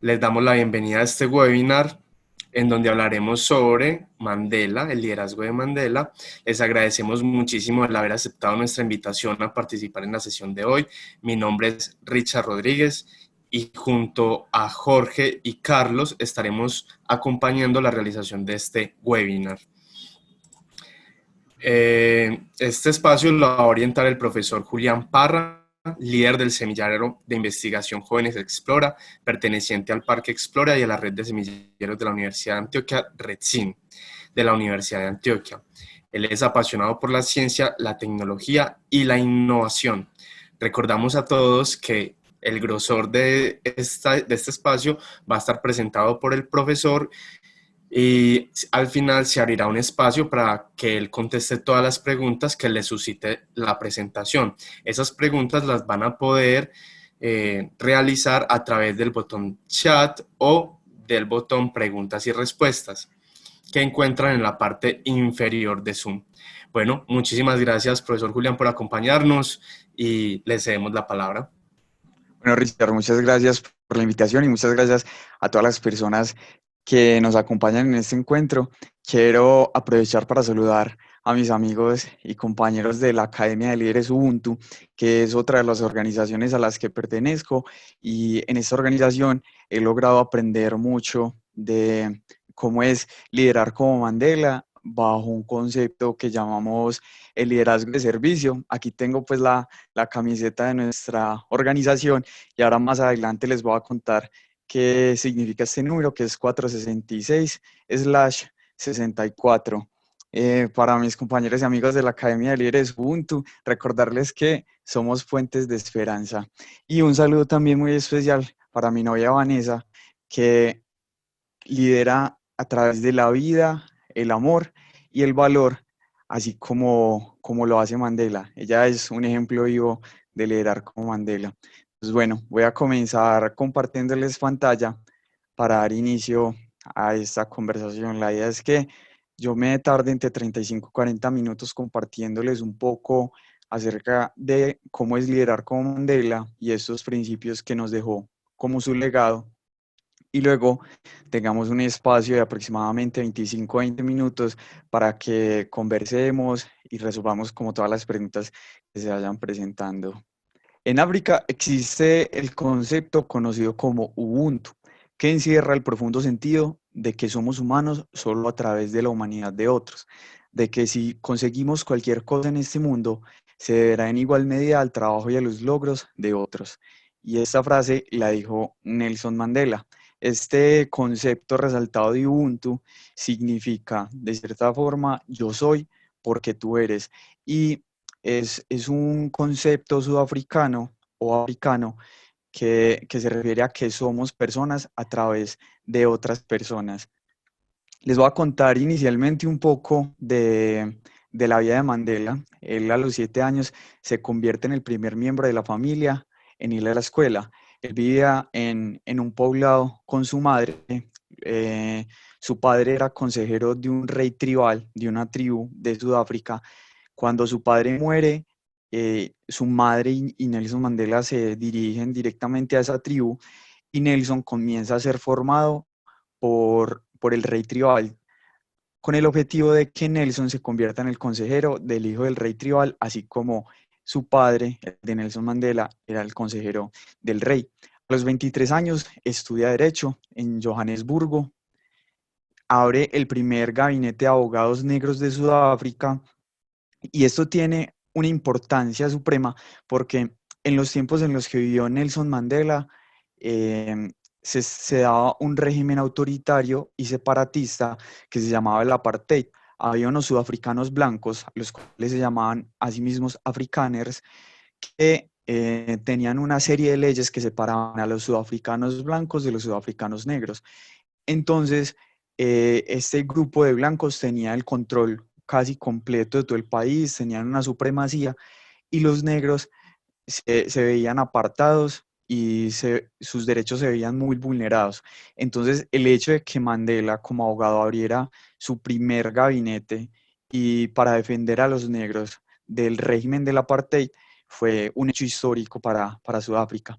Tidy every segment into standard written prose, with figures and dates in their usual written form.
Les damos la bienvenida a este webinar en donde hablaremos sobre Mandela, el liderazgo de Mandela. Les agradecemos muchísimo el haber aceptado nuestra invitación a participar en la sesión de hoy. Mi nombre es Richard Rodríguez y junto a Jorge y Carlos estaremos acompañando la realización de este webinar. Este espacio lo va a orientar el profesor Julián Parra, líder del semillero de investigación Jóvenes Explora, perteneciente al Parque Explora y a la red de semilleros de la Universidad de Antioquia, RedSyn, de la Universidad de Antioquia. Él es apasionado por la ciencia, la tecnología y la innovación. Recordamos a todos que el grosor de este espacio va a estar presentado por el profesor y al final se abrirá un espacio para que él conteste todas las preguntas que le suscite la presentación. Esas preguntas las van a poder realizar a través del botón chat o del botón preguntas y respuestas que encuentran en la parte inferior de Zoom. Bueno, muchísimas gracias, profesor Julián, por acompañarnos y le cedemos la palabra. Bueno, Richard, muchas gracias por la invitación y muchas gracias a todas las personas que nos acompañan en este encuentro. Quiero aprovechar para saludar a mis amigos y compañeros de la Academia de Líderes Ubuntu, que es otra de las organizaciones a las que pertenezco, y en esta organización he logrado aprender mucho de cómo es liderar como Mandela bajo un concepto que llamamos el liderazgo de servicio. Aquí tengo pues la camiseta de nuestra organización y ahora más adelante les voy a contar qué significa este número, que es 466/64. Para mis compañeros y amigos de la Academia de Líderes Ubuntu, recordarles que somos fuentes de esperanza. Y un saludo también muy especial para mi novia Vanessa, que lidera a través de la vida, el amor y el valor, así como lo hace Mandela. Ella es un ejemplo vivo de liderar como Mandela. Pues bueno, voy a comenzar compartiéndoles pantalla para dar inicio a esta conversación. La idea es que yo me tarde entre 35 y 40 minutos compartiéndoles un poco acerca de cómo es liderar como Mandela y estos principios que nos dejó como su legado, y luego tengamos un espacio de aproximadamente 25 a 20 minutos para que conversemos y resolvamos como todas las preguntas que se vayan presentando. En África existe el concepto conocido como Ubuntu, que encierra el profundo sentido de que somos humanos solo a través de la humanidad de otros, de que si conseguimos cualquier cosa en este mundo, se deberá en igual medida al trabajo y a los logros de otros. Y esta frase la dijo Nelson Mandela. Este concepto resaltado de Ubuntu significa, de cierta forma, yo soy porque tú eres. Y es un concepto sudafricano o africano que se refiere a que somos personas a través de otras personas. Les voy a contar inicialmente un poco de la vida de Mandela. Él a los 7 años se convierte en el primer miembro de la familia en ir a la escuela. Él vivía en un poblado con su madre. Su padre era consejero de un rey tribal, de una tribu de Sudáfrica. Cuando su padre muere, su madre y Nelson Mandela se dirigen directamente a esa tribu y Nelson comienza a ser formado por el rey tribal, con el objetivo de que Nelson se convierta en el consejero del hijo del rey tribal, así como su padre, el de Nelson Mandela, era el consejero del rey. A los 23 años estudia Derecho en Johannesburgo, abre el primer gabinete de abogados negros de Sudáfrica, y esto tiene una importancia suprema porque en los tiempos en los que vivió Nelson Mandela, eh, se daba un régimen autoritario y separatista que se llamaba el apartheid. Había unos sudafricanos blancos, los cuales se llamaban a sí mismos afrikaners, que tenían una serie de leyes que separaban a los sudafricanos blancos de los sudafricanos negros. Entonces, este grupo de blancos tenía el control casi completo de todo el país, tenían una supremacía, y los negros se veían apartados y sus derechos se veían muy vulnerados. Entonces, el hecho de que Mandela como abogado abriera su primer gabinete y para defender a los negros del régimen del apartheid fue un hecho histórico para Sudáfrica.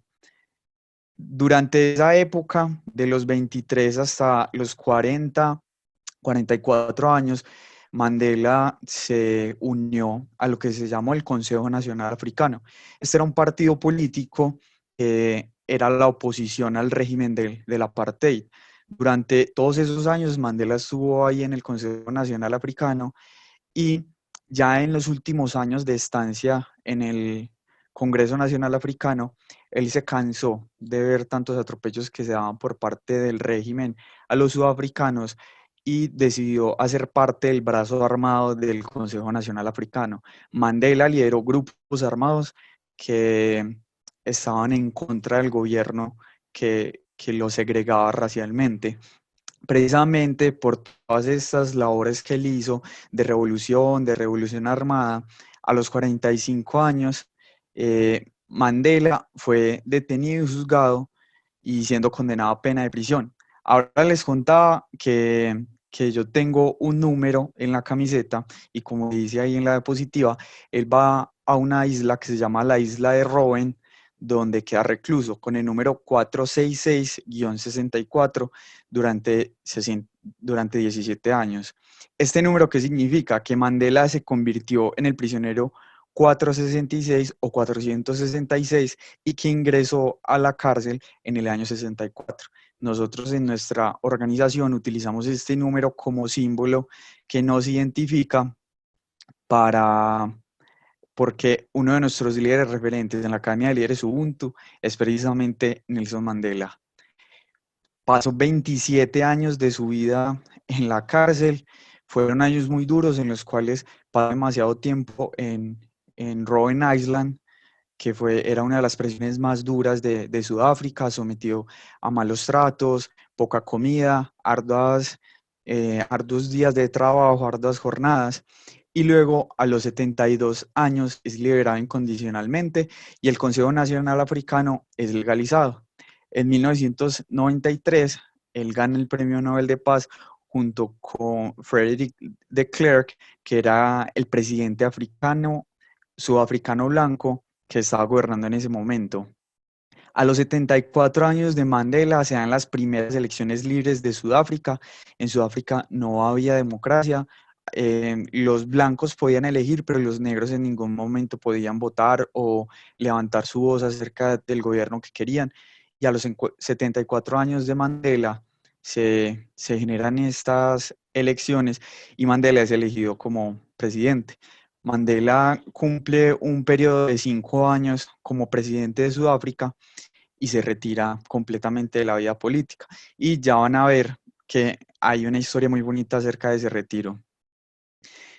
Durante esa época, de los 23 hasta los 44 años, Mandela se unió a lo que se llamó el Consejo Nacional Africano. Este era un partido político que era la oposición al régimen del apartheid. Durante todos esos años, Mandela estuvo ahí en el Consejo Nacional Africano y ya en los últimos años de estancia en el Congreso Nacional Africano, él se cansó de ver tantos atropellos que se daban por parte del régimen a los sudafricanos y decidió hacer parte del brazo armado del Consejo Nacional Africano. Mandela lideró grupos armados que estaban en contra del gobierno que los segregaba racialmente. Precisamente por todas estas labores que él hizo de revolución armada, a los 45 años, Mandela fue detenido y juzgado y siendo condenado a pena de prisión. Ahora les contaba que yo tengo un número en la camiseta y como dice ahí en la diapositiva, él va a una isla que se llama la isla de Robben, donde queda recluso con el número 466-64 durante 17 años. ¿Este número qué significa? Que Mandela se convirtió en el prisionero 466 o 466 y que ingresó a la cárcel en el año 64. Nosotros en nuestra organización utilizamos este número como símbolo que nos identifica para porque uno de nuestros líderes referentes en la Academia de Líderes Ubuntu es precisamente Nelson Mandela. Pasó 27 años de su vida en la cárcel, fueron años muy duros en los cuales pasó demasiado tiempo en Robben Island, que era una de las prisiones más duras de Sudáfrica, sometido a malos tratos, poca comida, arduos días de trabajo, arduas jornadas, y luego a los 72 años es liberado incondicionalmente y el Consejo Nacional Africano es legalizado. En 1993, él gana el Premio Nobel de Paz junto con Frederick de Klerk, que era el presidente sudafricano blanco, que estaba gobernando en ese momento. A los 74 años de Mandela se dan las primeras elecciones libres de Sudáfrica. En Sudáfrica no había democracia. Los blancos podían elegir, pero los negros en ningún momento podían votar o levantar su voz acerca del gobierno que querían. Y a los 74 años de Mandela se generan estas elecciones y Mandela es elegido como presidente. Mandela cumple un periodo de 5 años como presidente de Sudáfrica y se retira completamente de la vida política. Y ya van a ver que hay una historia muy bonita acerca de ese retiro.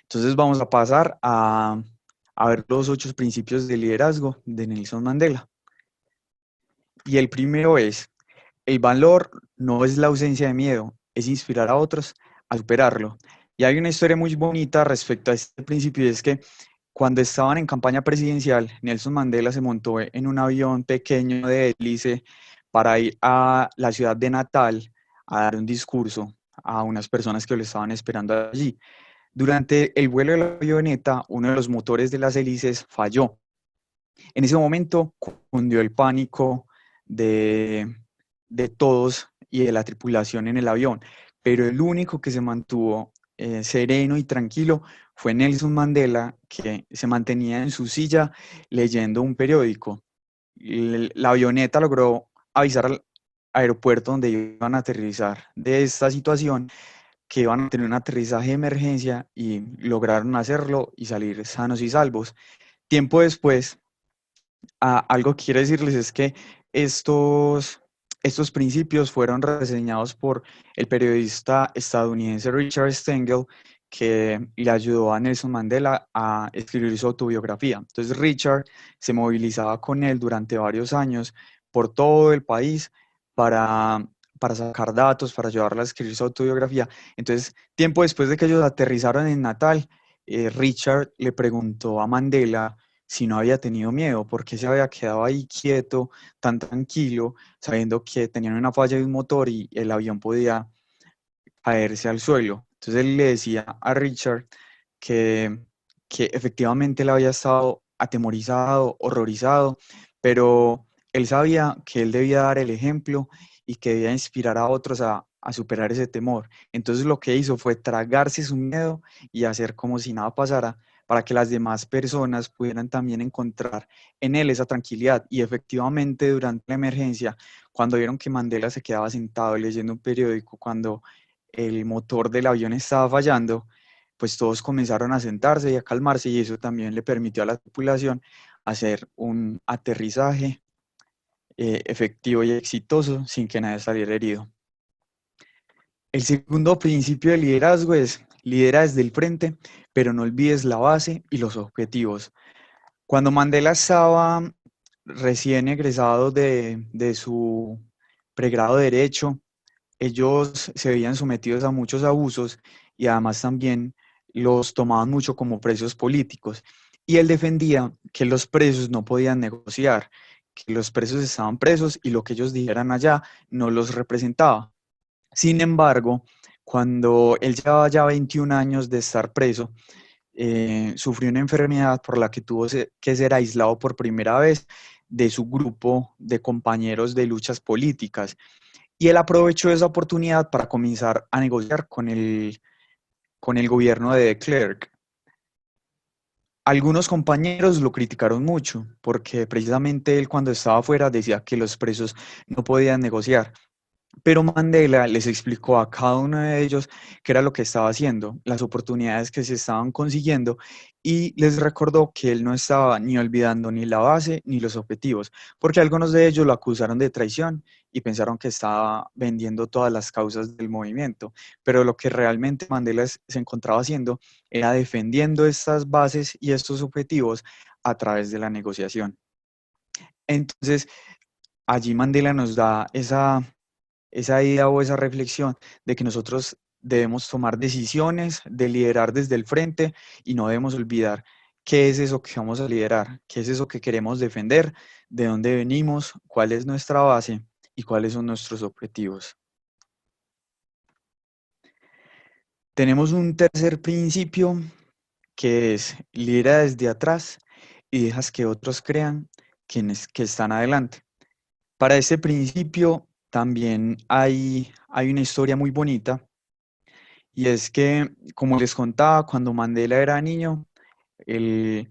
Entonces vamos a pasar a ver los 8 principios de liderazgo de Nelson Mandela. Y el primero es, el valor no es la ausencia de miedo, es inspirar a otros a superarlo. Y hay una historia muy bonita respecto a este principio y es que cuando estaban en campaña presidencial, Nelson Mandela se montó en un avión pequeño de hélice para ir a la ciudad de Natal a dar un discurso a unas personas que lo estaban esperando allí. Durante el vuelo de la avioneta, uno de los motores de las hélices falló. En ese momento cundió el pánico de, de todos y de la tripulación en el avión, pero el único que se mantuvo sereno y tranquilo fue Nelson Mandela, que se mantenía en su silla leyendo un periódico. La avioneta logró avisar al aeropuerto donde iban a aterrizar de esta situación, que iban a tener un aterrizaje de emergencia y lograron hacerlo y salir sanos y salvos. Tiempo después, algo que quiero decirles es que estos principios fueron reseñados por el periodista estadounidense Richard Stengel, que le ayudó a Nelson Mandela a escribir su autobiografía. Entonces Richard se movilizaba con él durante varios años por todo el país para sacar datos, para ayudarle a escribir su autobiografía. Entonces, tiempo después de que ellos aterrizaron en Natal, Richard le preguntó a Mandela si no había tenido miedo, porque se había quedado ahí quieto, tan tranquilo, sabiendo que tenían una falla de un motor y el avión podía caerse al suelo. Entonces él le decía a Richard que, que efectivamente él había estado atemorizado, horrorizado, pero Él sabía que él debía dar el ejemplo y que debía inspirar a otros a superar ese temor. Entonces lo que hizo fue tragarse su miedo y hacer como si nada pasara para que las demás personas pudieran también encontrar en él esa tranquilidad. Y efectivamente durante la emergencia, cuando vieron que Mandela se quedaba sentado leyendo un periódico, cuando el motor del avión estaba fallando, pues todos comenzaron a sentarse y a calmarse, y eso también le permitió a la tripulación hacer un aterrizaje efectivo y exitoso sin que nadie saliera herido. El segundo principio de liderazgo es: lidera desde el frente, pero no olvides la base y los objetivos. Cuando Mandela estaba recién egresado de su pregrado de Derecho, ellos se veían sometidos a muchos abusos y además también los tomaban mucho como presos políticos. Y él defendía que los presos no podían negociar, que los presos estaban presos y lo que ellos dijeran allá no los representaba. Sin embargo, cuando él llevaba ya 21 años de estar preso, sufrió una enfermedad por la que tuvo que ser aislado por primera vez de su grupo de compañeros de luchas políticas. Y él aprovechó esa oportunidad para comenzar a negociar con el gobierno de De Klerk. Algunos compañeros lo criticaron mucho porque precisamente él, cuando estaba afuera, decía que los presos no podían negociar. Pero Mandela les explicó a cada uno de ellos qué era lo que estaba haciendo, las oportunidades que se estaban consiguiendo, y les recordó que él no estaba ni olvidando ni la base ni los objetivos, porque algunos de ellos lo acusaron de traición y pensaron que estaba vendiendo todas las causas del movimiento, pero lo que realmente Mandela se encontraba haciendo era defendiendo estas bases y estos objetivos a través de la negociación. Entonces, allí Mandela nos da esa idea o esa reflexión de que nosotros debemos tomar decisiones, de liderar desde el frente, y no debemos olvidar qué es eso que vamos a liderar, qué es eso que queremos defender, de dónde venimos, cuál es nuestra base y cuáles son nuestros objetivos. Tenemos un tercer principio que es: lidera desde atrás y dejas que otros crean que están adelante. Para este principio también hay una historia muy bonita. Y es que, como les contaba, cuando Mandela era niño, él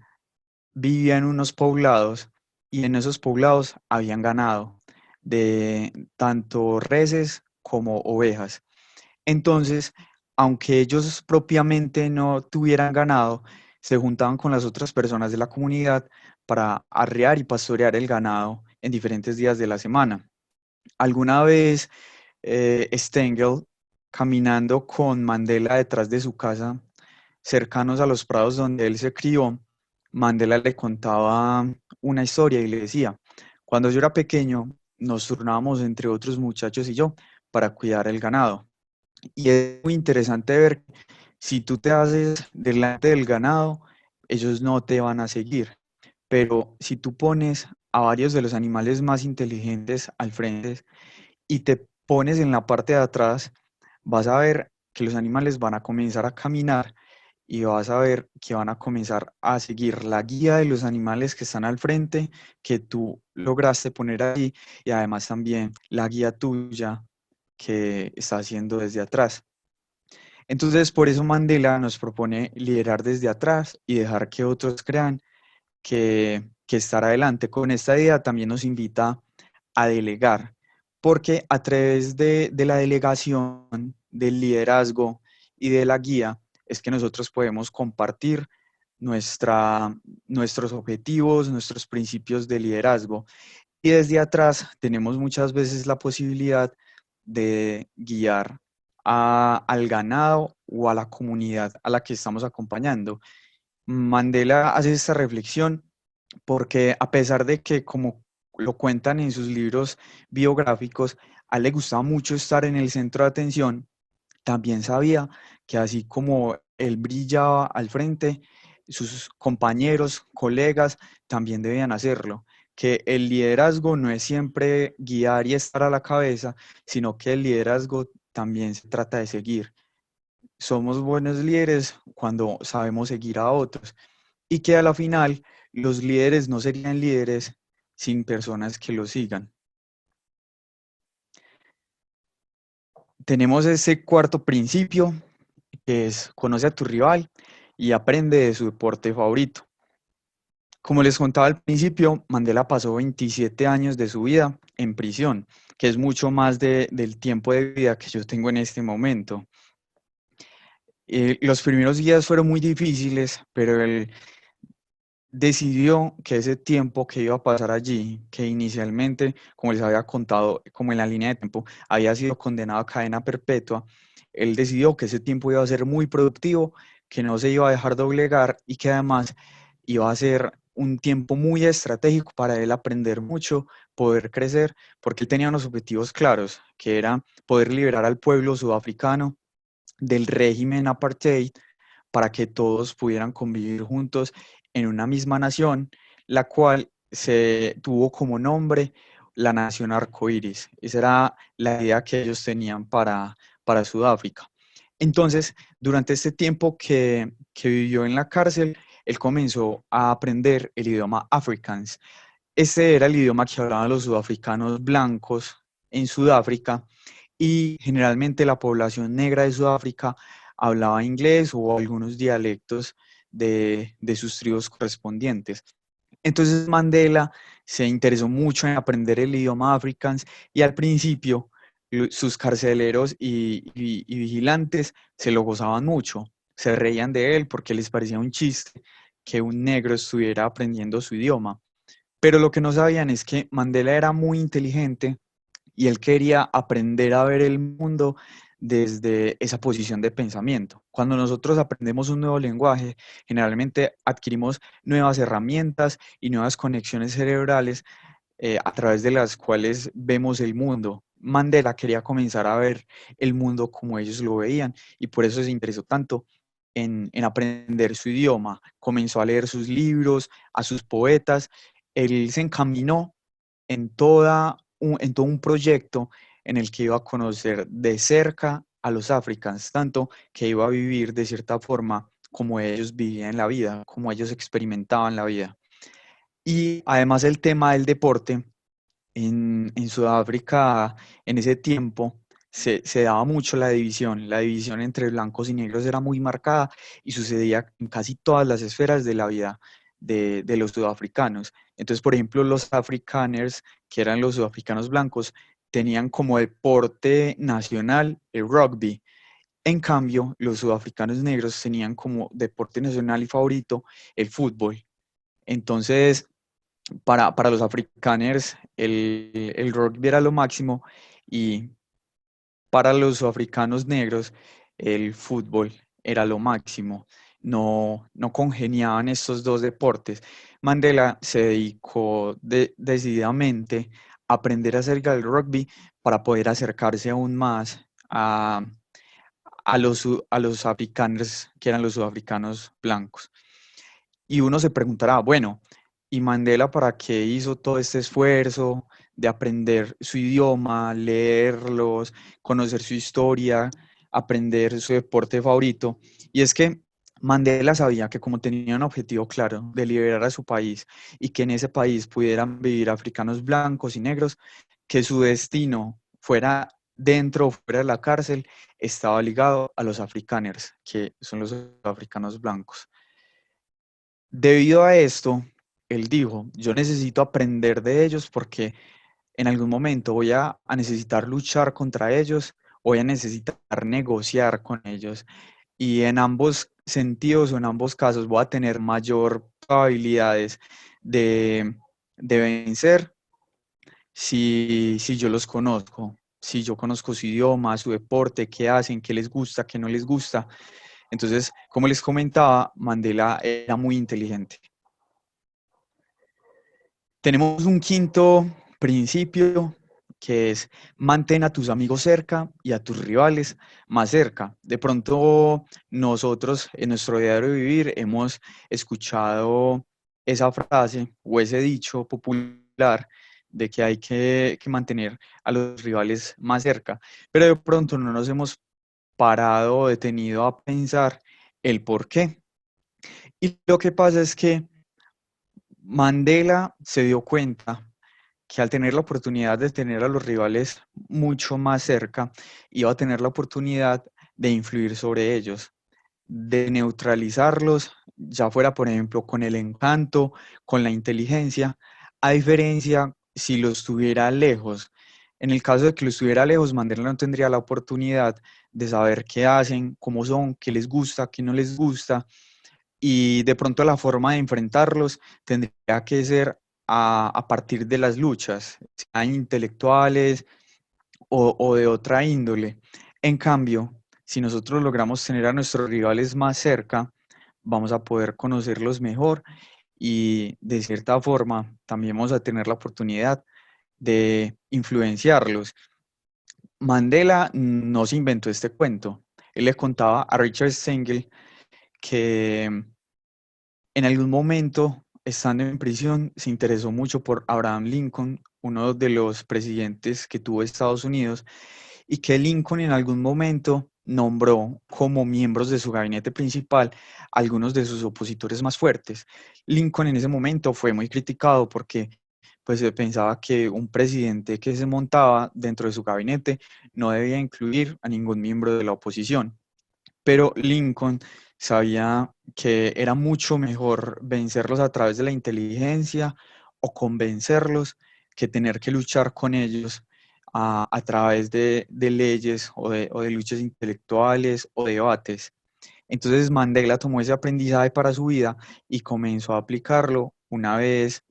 vivía en unos poblados, y en esos poblados habían ganado de tanto reses como ovejas. Entonces, aunque ellos propiamente no tuvieran ganado, se juntaban con las otras personas de la comunidad para arrear y pastorear el ganado en diferentes días de la semana. Alguna vez Stengel, caminando con Mandela detrás de su casa, cercanos a los prados donde él se crió, Mandela le contaba una historia y le decía: cuando yo era pequeño, nos turnábamos entre otros muchachos y yo para cuidar el ganado. Y es muy interesante ver que si tú te haces delante del ganado, ellos no te van a seguir. Pero si tú pones a varios de los animales más inteligentes al frente y te pones en la parte de atrás, vas a ver que los animales van a comenzar a caminar, y vas a ver que van a comenzar a seguir la guía de los animales que están al frente, que tú lograste poner ahí, y además también la guía tuya que está haciendo desde atrás. Entonces, por eso Mandela nos propone liderar desde atrás y dejar que otros crean que estar adelante. Con esta idea también nos invita a delegar, porque a través de la delegación, del liderazgo y de la guía, es que nosotros podemos compartir nuestros objetivos, nuestros principios de liderazgo. Y desde atrás tenemos muchas veces la posibilidad de guiar al ganado o a la comunidad a la que estamos acompañando. Mandela hace esta reflexión porque, a pesar de que, como lo cuentan en sus libros biográficos, a él le gustaba mucho estar en el centro de atención, también sabía que así como él brillaba al frente, sus compañeros, colegas, también debían hacerlo, que el liderazgo no es siempre guiar y estar a la cabeza, sino que el liderazgo también se trata de seguir. Somos buenos líderes cuando sabemos seguir a otros, y que a la final los líderes no serían líderes sin personas que lo sigan. Tenemos ese cuarto principio, que es conoce a tu rival y aprende de su deporte favorito. Como les contaba al principio, Mandela pasó 27 años de su vida en prisión, que es mucho más del tiempo de vida que yo tengo en este momento. Los primeros días fueron muy difíciles, pero él decidió que ese tiempo que iba a pasar allí, que inicialmente, como les había contado, como en la línea de tiempo, había sido condenado a cadena perpetua, él decidió que ese tiempo iba a ser muy productivo, que no se iba a dejar doblegar y que además iba a ser un tiempo muy estratégico para él aprender mucho, poder crecer, porque él tenía unos objetivos claros, que era poder liberar al pueblo sudafricano del régimen apartheid para que todos pudieran convivir juntos en una misma nación, la cual se tuvo como nombre la nación arcoíris. Esa era la idea que ellos tenían para Sudáfrica. Entonces, durante este tiempo que vivió en la cárcel, él comenzó a aprender el idioma Afrikaans. Este era el idioma que hablaban los sudafricanos blancos en Sudáfrica y generalmente la población negra de Sudáfrica hablaba inglés o algunos dialectos de sus tribus correspondientes. Entonces Mandela se interesó mucho en aprender el idioma Afrikaans y al principio sus carceleros y vigilantes se lo gozaban mucho, se reían de él porque les parecía un chiste que un negro estuviera aprendiendo su idioma. Pero lo que no sabían es que Mandela era muy inteligente y él quería aprender a ver el mundo desde esa posición de pensamiento. Cuando nosotros aprendemos un nuevo lenguaje, generalmente adquirimos nuevas herramientas y nuevas conexiones cerebrales a través de las cuales vemos el mundo. Mandela quería comenzar a ver el mundo como ellos lo veían y por eso se interesó tanto en aprender su idioma. Comenzó a leer sus libros, a sus poetas. Él se encaminó en todo un proyecto en el que iba a conocer de cerca a los africanos, tanto que iba a vivir de cierta forma como ellos vivían la vida, como ellos experimentaban la vida. Y además el tema del deporte, en Sudáfrica en ese tiempo se daba mucho la división entre blancos y negros era muy marcada y sucedía en casi todas las esferas de la vida de los sudafricanos. Entonces, por ejemplo, los afrikaners, que eran los sudafricanos blancos, tenían como deporte nacional el rugby. En cambio, los sudafricanos negros tenían como deporte nacional y favorito el fútbol. Entonces, para los afrikaners el rugby era lo máximo y para los africanos negros el fútbol era lo máximo. No congeniaban estos dos deportes. Mandela se dedicó decididamente a aprender acerca del rugby para poder acercarse aún más a los afrikaners, que eran los sudafricanos blancos. Y uno se preguntará, bueno, ¿y Mandela para qué hizo todo este esfuerzo de aprender su idioma, leerlos, conocer su historia, aprender su deporte favorito? Y es que Mandela sabía que como tenía un objetivo claro de liberar a su país y que en ese país pudieran vivir africanos blancos y negros, que su destino fuera dentro o fuera de la cárcel, estaba ligado a los afrikaners, que son los africanos blancos. Debido a esto, él dijo, yo necesito aprender de ellos porque en algún momento voy a necesitar luchar contra ellos, voy a necesitar negociar con ellos y en ambos sentidos o en ambos casos voy a tener mayor probabilidades de, de vencer si yo los conozco, si yo conozco su idioma, su deporte, qué hacen, qué les gusta, qué no les gusta. Entonces, como les comentaba, Mandela era muy inteligente. Tenemos un quinto principio que es mantén a tus amigos cerca y a tus rivales más cerca. De pronto nosotros en nuestro diario vivir hemos escuchado esa frase o ese dicho popular de que hay que mantener a los rivales más cerca, pero de pronto no nos hemos parado o detenido a pensar el por qué. Y lo que pasa es que Mandela se dio cuenta que al tener la oportunidad de tener a los rivales mucho más cerca, iba a tener la oportunidad de influir sobre ellos, de neutralizarlos, ya fuera, por ejemplo, con el encanto, con la inteligencia, a diferencia si los tuviera lejos. En el caso de que los tuviera lejos, Mandela no tendría la oportunidad de saber qué hacen, cómo son, qué les gusta, qué no les gusta, y de pronto la forma de enfrentarlos tendría que ser a partir de las luchas, sean intelectuales o de otra índole. En cambio, si nosotros logramos tener a nuestros rivales más cerca, vamos a poder conocerlos mejor y de cierta forma también vamos a tener la oportunidad de influenciarlos. Mandela no se inventó este cuento. Él le contaba a Richard Stengel que en algún momento, estando en prisión, se interesó mucho por Abraham Lincoln, uno de los presidentes que tuvo Estados Unidos, y que Lincoln en algún momento nombró como miembros de su gabinete principal algunos de sus opositores más fuertes. Lincoln en ese momento fue muy criticado porque pues se pensaba que un presidente que se montaba dentro de su gabinete no debía incluir a ningún miembro de la oposición. Pero Lincoln sabía que era mucho mejor vencerlos a través de la inteligencia o convencerlos que tener que luchar con ellos a través de leyes o de luchas intelectuales o debates. Entonces Mandela tomó ese aprendizaje para su vida y comenzó a aplicarlo una vez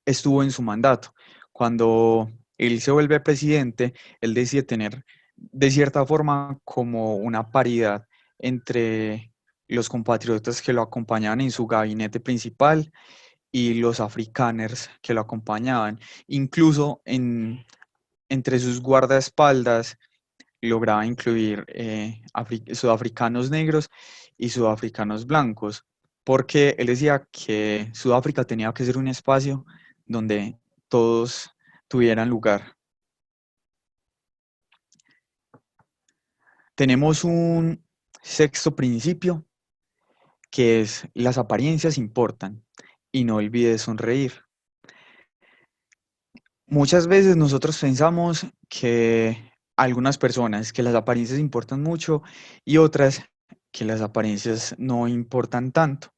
estuvo en su mandato. Cuando él se vuelve presidente, él decide tener de cierta forma como una paridad entre los compatriotas que lo acompañaban en su gabinete principal y los afrikaners que lo acompañaban. Incluso entre sus guardaespaldas lograba incluir sudafricanos negros y sudafricanos blancos, porque él decía que Sudáfrica tenía que ser un espacio donde todos tuvieran lugar. Tenemos un sexto principio que es las apariencias importan y no olvides sonreír. Muchas veces nosotros pensamos que algunas personas que las apariencias importan mucho y otras que las apariencias no importan tanto.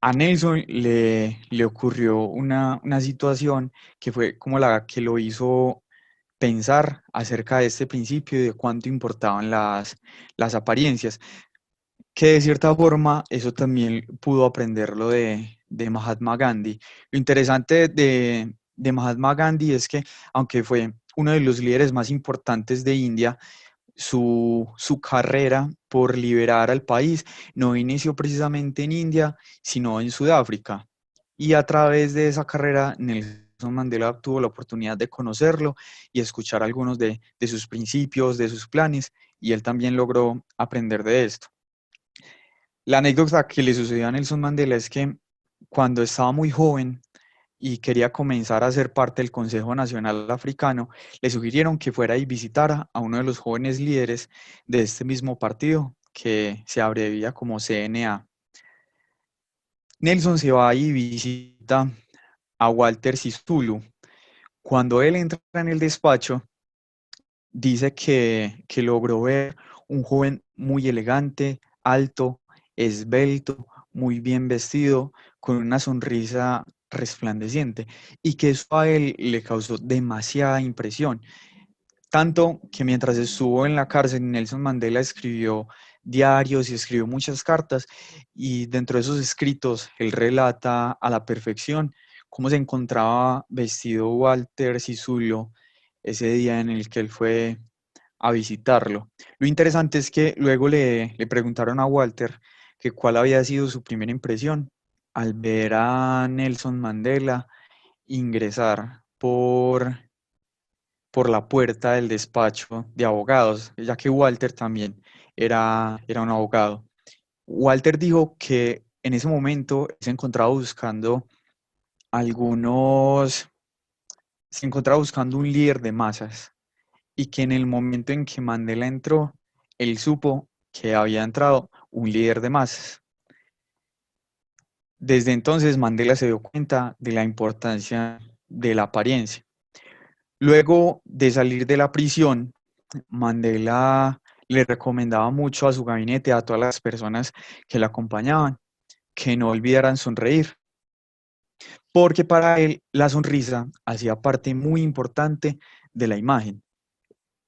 A Nelson le ocurrió una situación que fue como la que lo hizo pensar acerca de este principio y de cuánto importaban las apariencias, que de cierta forma eso también pudo aprenderlo de Mahatma Gandhi. Lo interesante de Mahatma Gandhi es que, aunque fue uno de los líderes más importantes de India, su carrera por liberar al país no inició precisamente en India, sino en Sudáfrica. Y a través de esa carrera, Nelson Mandela tuvo la oportunidad de conocerlo y escuchar algunos de sus principios, de sus planes, y él también logró aprender de esto. La anécdota que le sucedió a Nelson Mandela es que cuando estaba muy joven y quería comenzar a ser parte del Consejo Nacional Africano, le sugirieron que fuera y visitara a uno de los jóvenes líderes de este mismo partido, que se abrevia como CNA. Nelson se va y visita a Walter Sisulu. Cuando él entra en el despacho, dice que logró ver un joven muy elegante, alto, esbelto, muy bien vestido, con una sonrisa resplandeciente, y que eso a él le causó demasiada impresión. Tanto que mientras estuvo en la cárcel, Nelson Mandela escribió diarios y escribió muchas cartas, y dentro de esos escritos él relata a la perfección cómo se encontraba vestido Walter Sisulu ese día en el que él fue a visitarlo. Lo interesante es que luego le preguntaron a Walter que cuál había sido su primera impresión al ver a Nelson Mandela ingresar por la puerta del despacho de abogados, ya que Walter también era un abogado. Walter dijo que en ese momento se encontraba buscando algunos, se encontraba buscando un líder de masas y que en el momento en que Mandela entró, él supo que había entrado un líder de masas. Desde entonces Mandela se dio cuenta de la importancia de la apariencia. Luego de salir de la prisión, Mandela le recomendaba mucho a su gabinete, a todas las personas que le acompañaban, que no olvidaran sonreír, porque para él la sonrisa hacía parte muy importante de la imagen.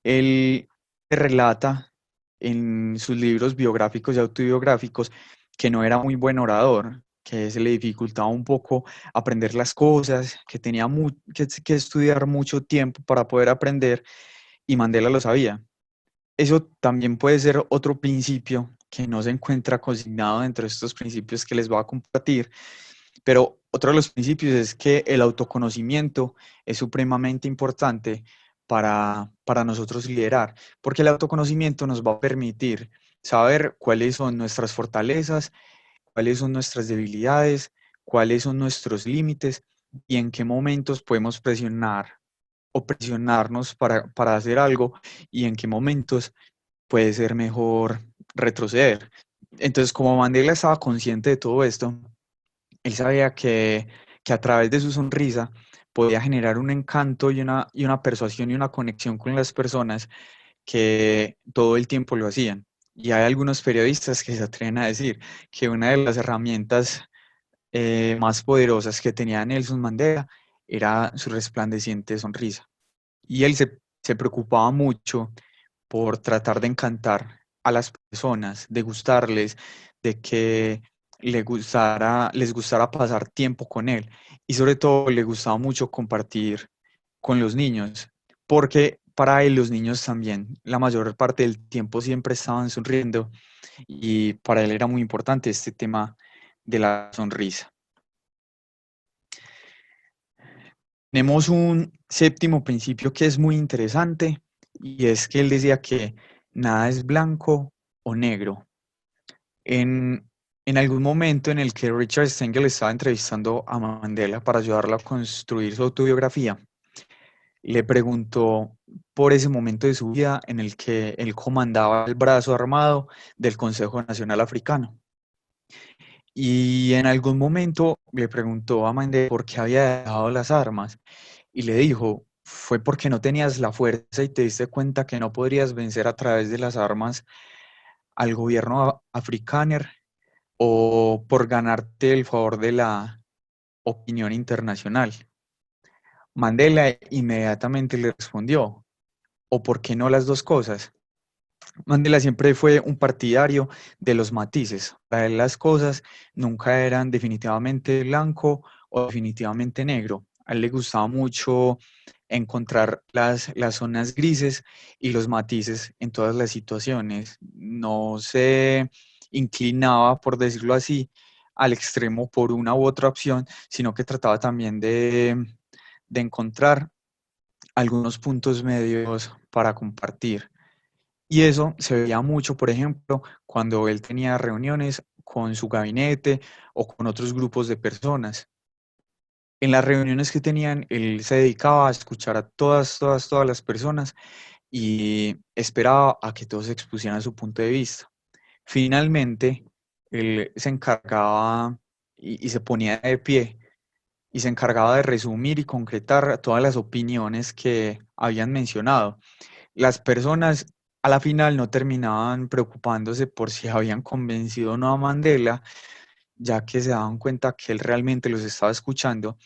Él relata en sus libros biográficos y autobiográficos que no era muy buen orador, que se le dificultaba un poco aprender las cosas, que tenía que estudiar mucho tiempo para poder aprender, y Mandela lo sabía. Eso también puede ser otro principio que no se encuentra consignado dentro de estos principios que les voy a compartir, pero otro de los principios es que el autoconocimiento es supremamente importante para nosotros liderar, porque el autoconocimiento nos va a permitir saber cuáles son nuestras fortalezas, cuáles son nuestras debilidades, cuáles son nuestros límites y en qué momentos podemos presionar o presionarnos para hacer algo y en qué momentos puede ser mejor retroceder. Entonces, como Mandela estaba consciente de todo esto, él sabía que a través de su sonrisa podía generar un encanto y una persuasión y una conexión con las personas que todo el tiempo lo hacían. Y hay algunos periodistas que se atreven a decir que una de las herramientas más poderosas que tenía Nelson Mandela era su resplandeciente sonrisa. Y él se preocupaba mucho por tratar de encantar a las personas, de gustarles, de que les gustara pasar tiempo con él. Y sobre todo le gustaba mucho compartir con los niños, porque para él los niños también, la mayor parte del tiempo siempre estaban sonriendo y para él era muy importante este tema de la sonrisa. Tenemos un séptimo principio que es muy interesante y es que él decía que nada es blanco o negro. En algún momento en el que Richard Stengel estaba entrevistando a Mandela para ayudarlo a construir su autobiografía, le preguntó por ese momento de su vida en el que él comandaba el brazo armado del Consejo Nacional Africano. Y en algún momento le preguntó a Mandela por qué había dejado las armas y le dijo, fue porque no tenías la fuerza y te diste cuenta que no podrías vencer a través de las armas al gobierno africano o por ganarte el favor de la opinión internacional. Mandela inmediatamente le respondió, ¿o por qué no las dos cosas? Mandela siempre fue un partidario de los matices. Para él las cosas nunca eran definitivamente blanco o definitivamente negro. A él le gustaba mucho encontrar las zonas grises y los matices en todas las situaciones. No se inclinaba, por decirlo así, al extremo por una u otra opción, sino que trataba también de encontrar algunos puntos medios para compartir. Y eso se veía mucho, por ejemplo, cuando él tenía reuniones con su gabinete o con otros grupos de personas. En las reuniones que tenían, él se dedicaba a escuchar a todas las personas y esperaba a que todos expusieran su punto de vista. Finalmente, él se encargaba y se ponía de pie y se encargaba de resumir y concretar todas las opiniones que habían mencionado. Las personas a la final no terminaban preocupándose por si habían convencido o no a Mandela, ya que se daban cuenta que él realmente los estaba escuchando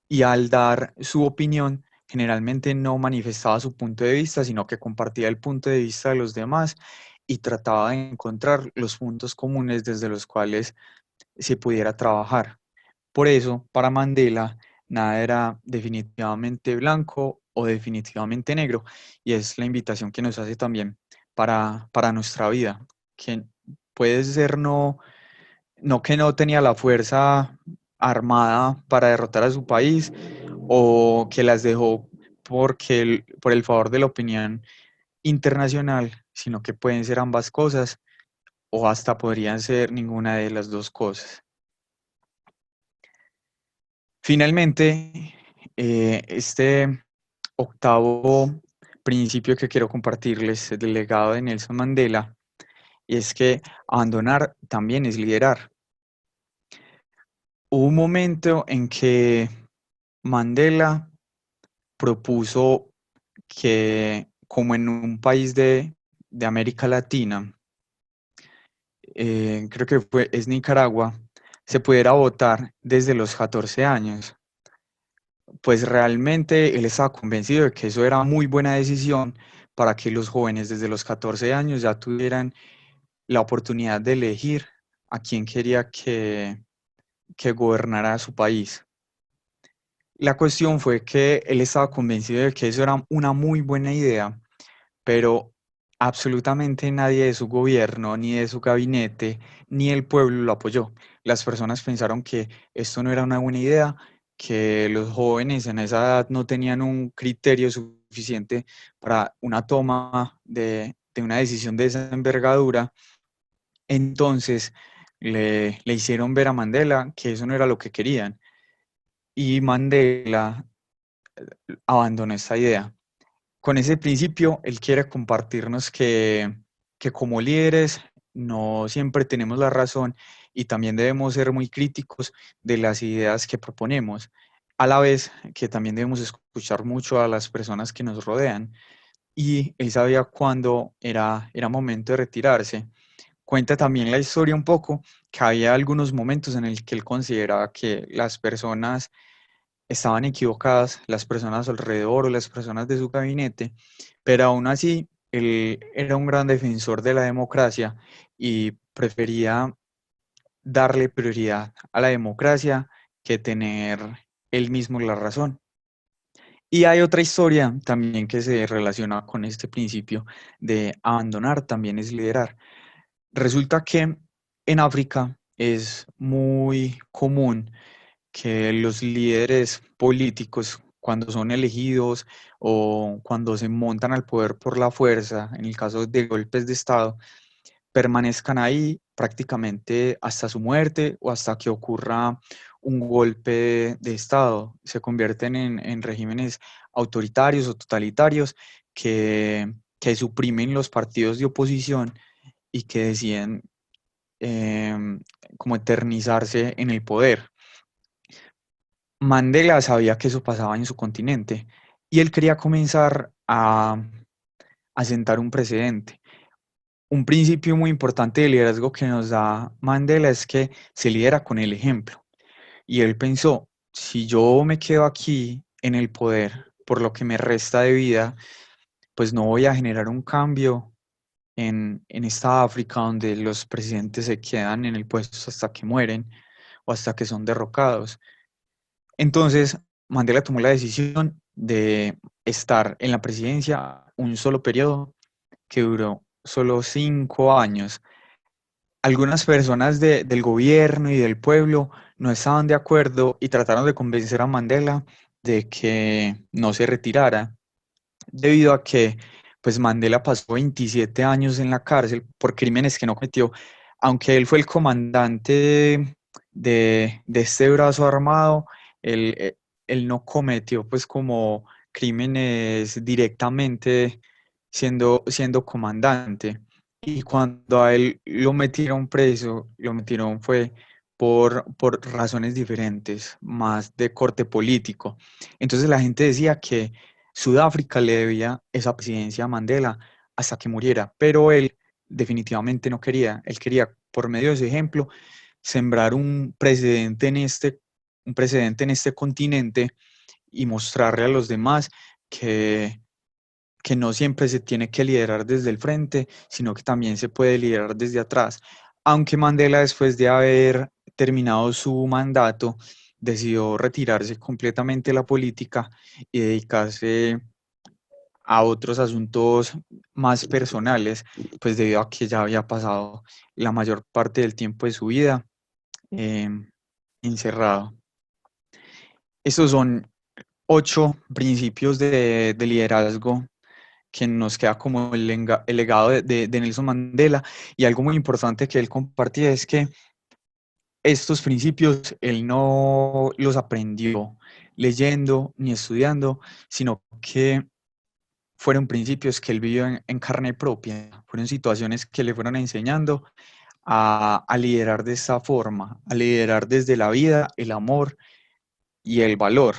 y al dar su opinión generalmente no manifestaba su punto de vista, sino que compartía el punto de vista de los demás y trataba de encontrar los puntos comunes desde los cuales se pudiera trabajar. Por eso, para Mandela, nada era definitivamente blanco o definitivamente negro, y es la invitación que nos hace también para nuestra vida, que puede ser no que no tenía la fuerza armada para derrotar a su país o que las dejó por el favor de la opinión internacional, sino que pueden ser ambas cosas o hasta podrían ser ninguna de las dos cosas. Finalmente, este octavo principio que quiero compartirles es del legado de Nelson Mandela, y es que abandonar también es liderar. Hubo un momento en que Mandela propuso que, como en un país de América Latina, creo que es Nicaragua, se pudiera votar desde los 14 años. Pues realmente él estaba convencido de que eso era muy buena decisión para que los jóvenes desde los 14 años ya tuvieran la oportunidad de elegir a quién quería que gobernara su país. La cuestión fue que él estaba convencido de que eso era una muy buena idea, pero absolutamente nadie de su gobierno, ni de su gabinete, ni el pueblo lo apoyó. Las personas pensaron que esto no era una buena idea, que los jóvenes en esa edad no tenían un criterio suficiente para una toma de una decisión de esa envergadura. Entonces le hicieron ver a Mandela que eso no era lo que querían. Y Mandela abandonó esta idea. Con ese principio, él quiere compartirnos que como líderes no siempre tenemos la razón y también debemos ser muy críticos de las ideas que proponemos, a la vez que también debemos escuchar mucho a las personas que nos rodean. Y él sabía cuándo era momento de retirarse. Cuenta también la historia un poco que había algunos momentos en el que él consideraba que las personas estaban equivocadas, las personas alrededor o las personas de su gabinete, pero aún así él era un gran defensor de la democracia y prefería darle prioridad a la democracia que tener él mismo la razón. Y hay otra historia también que se relaciona con este principio de abandonar también es liderar. Resulta que en África es muy común que los líderes políticos, cuando son elegidos o cuando se montan al poder por la fuerza, en el caso de golpes de Estado, permanezcan ahí prácticamente hasta su muerte o hasta que ocurra un golpe de Estado. Se convierten en regímenes autoritarios o totalitarios que suprimen los partidos de oposición y que deciden como eternizarse en el poder. Mandela sabía que eso pasaba en su continente y él quería comenzar a sentar un precedente. Un principio muy importante de liderazgo que nos da Mandela es que se lidera con el ejemplo. Y él pensó, si yo me quedo aquí en el poder por lo que me resta de vida, pues no voy a generar un cambio en esta África donde los presidentes se quedan en el puesto hasta que mueren o hasta que son derrocados. Entonces, Mandela tomó la decisión de estar en la presidencia un solo periodo que duró solo 5 años. Algunas personas del gobierno y del pueblo no estaban de acuerdo y trataron de convencer a Mandela de que no se retirara, debido a que pues Mandela pasó 27 años en la cárcel por crímenes que no cometió, aunque él fue el comandante de este brazo armado, él no cometió pues como crímenes directamente siendo comandante. Y cuando a él lo metieron preso, lo metieron fue por razones diferentes, más de corte político. Entonces la gente decía que Sudáfrica le debía esa presidencia a Mandela hasta que muriera, pero él definitivamente no quería. Él quería, por medio de ese ejemplo, sembrar un precedente en este continente y mostrarle a los demás que, que no siempre se tiene que liderar desde el frente, sino que también se puede liderar desde atrás. Aunque Mandela, después de haber terminado su mandato, decidió retirarse completamente de la política y dedicarse a otros asuntos más personales, pues debido a que ya había pasado la mayor parte del tiempo de su vida eh, encerrado. Estos son 8 principios de liderazgo que nos queda como el legado de Nelson Mandela, y algo muy importante que él compartía es que estos principios él no los aprendió leyendo ni estudiando, sino que fueron principios que él vivió en carne propia, fueron situaciones que le fueron enseñando a liderar de esta forma, a liderar desde la vida, el amor y el valor.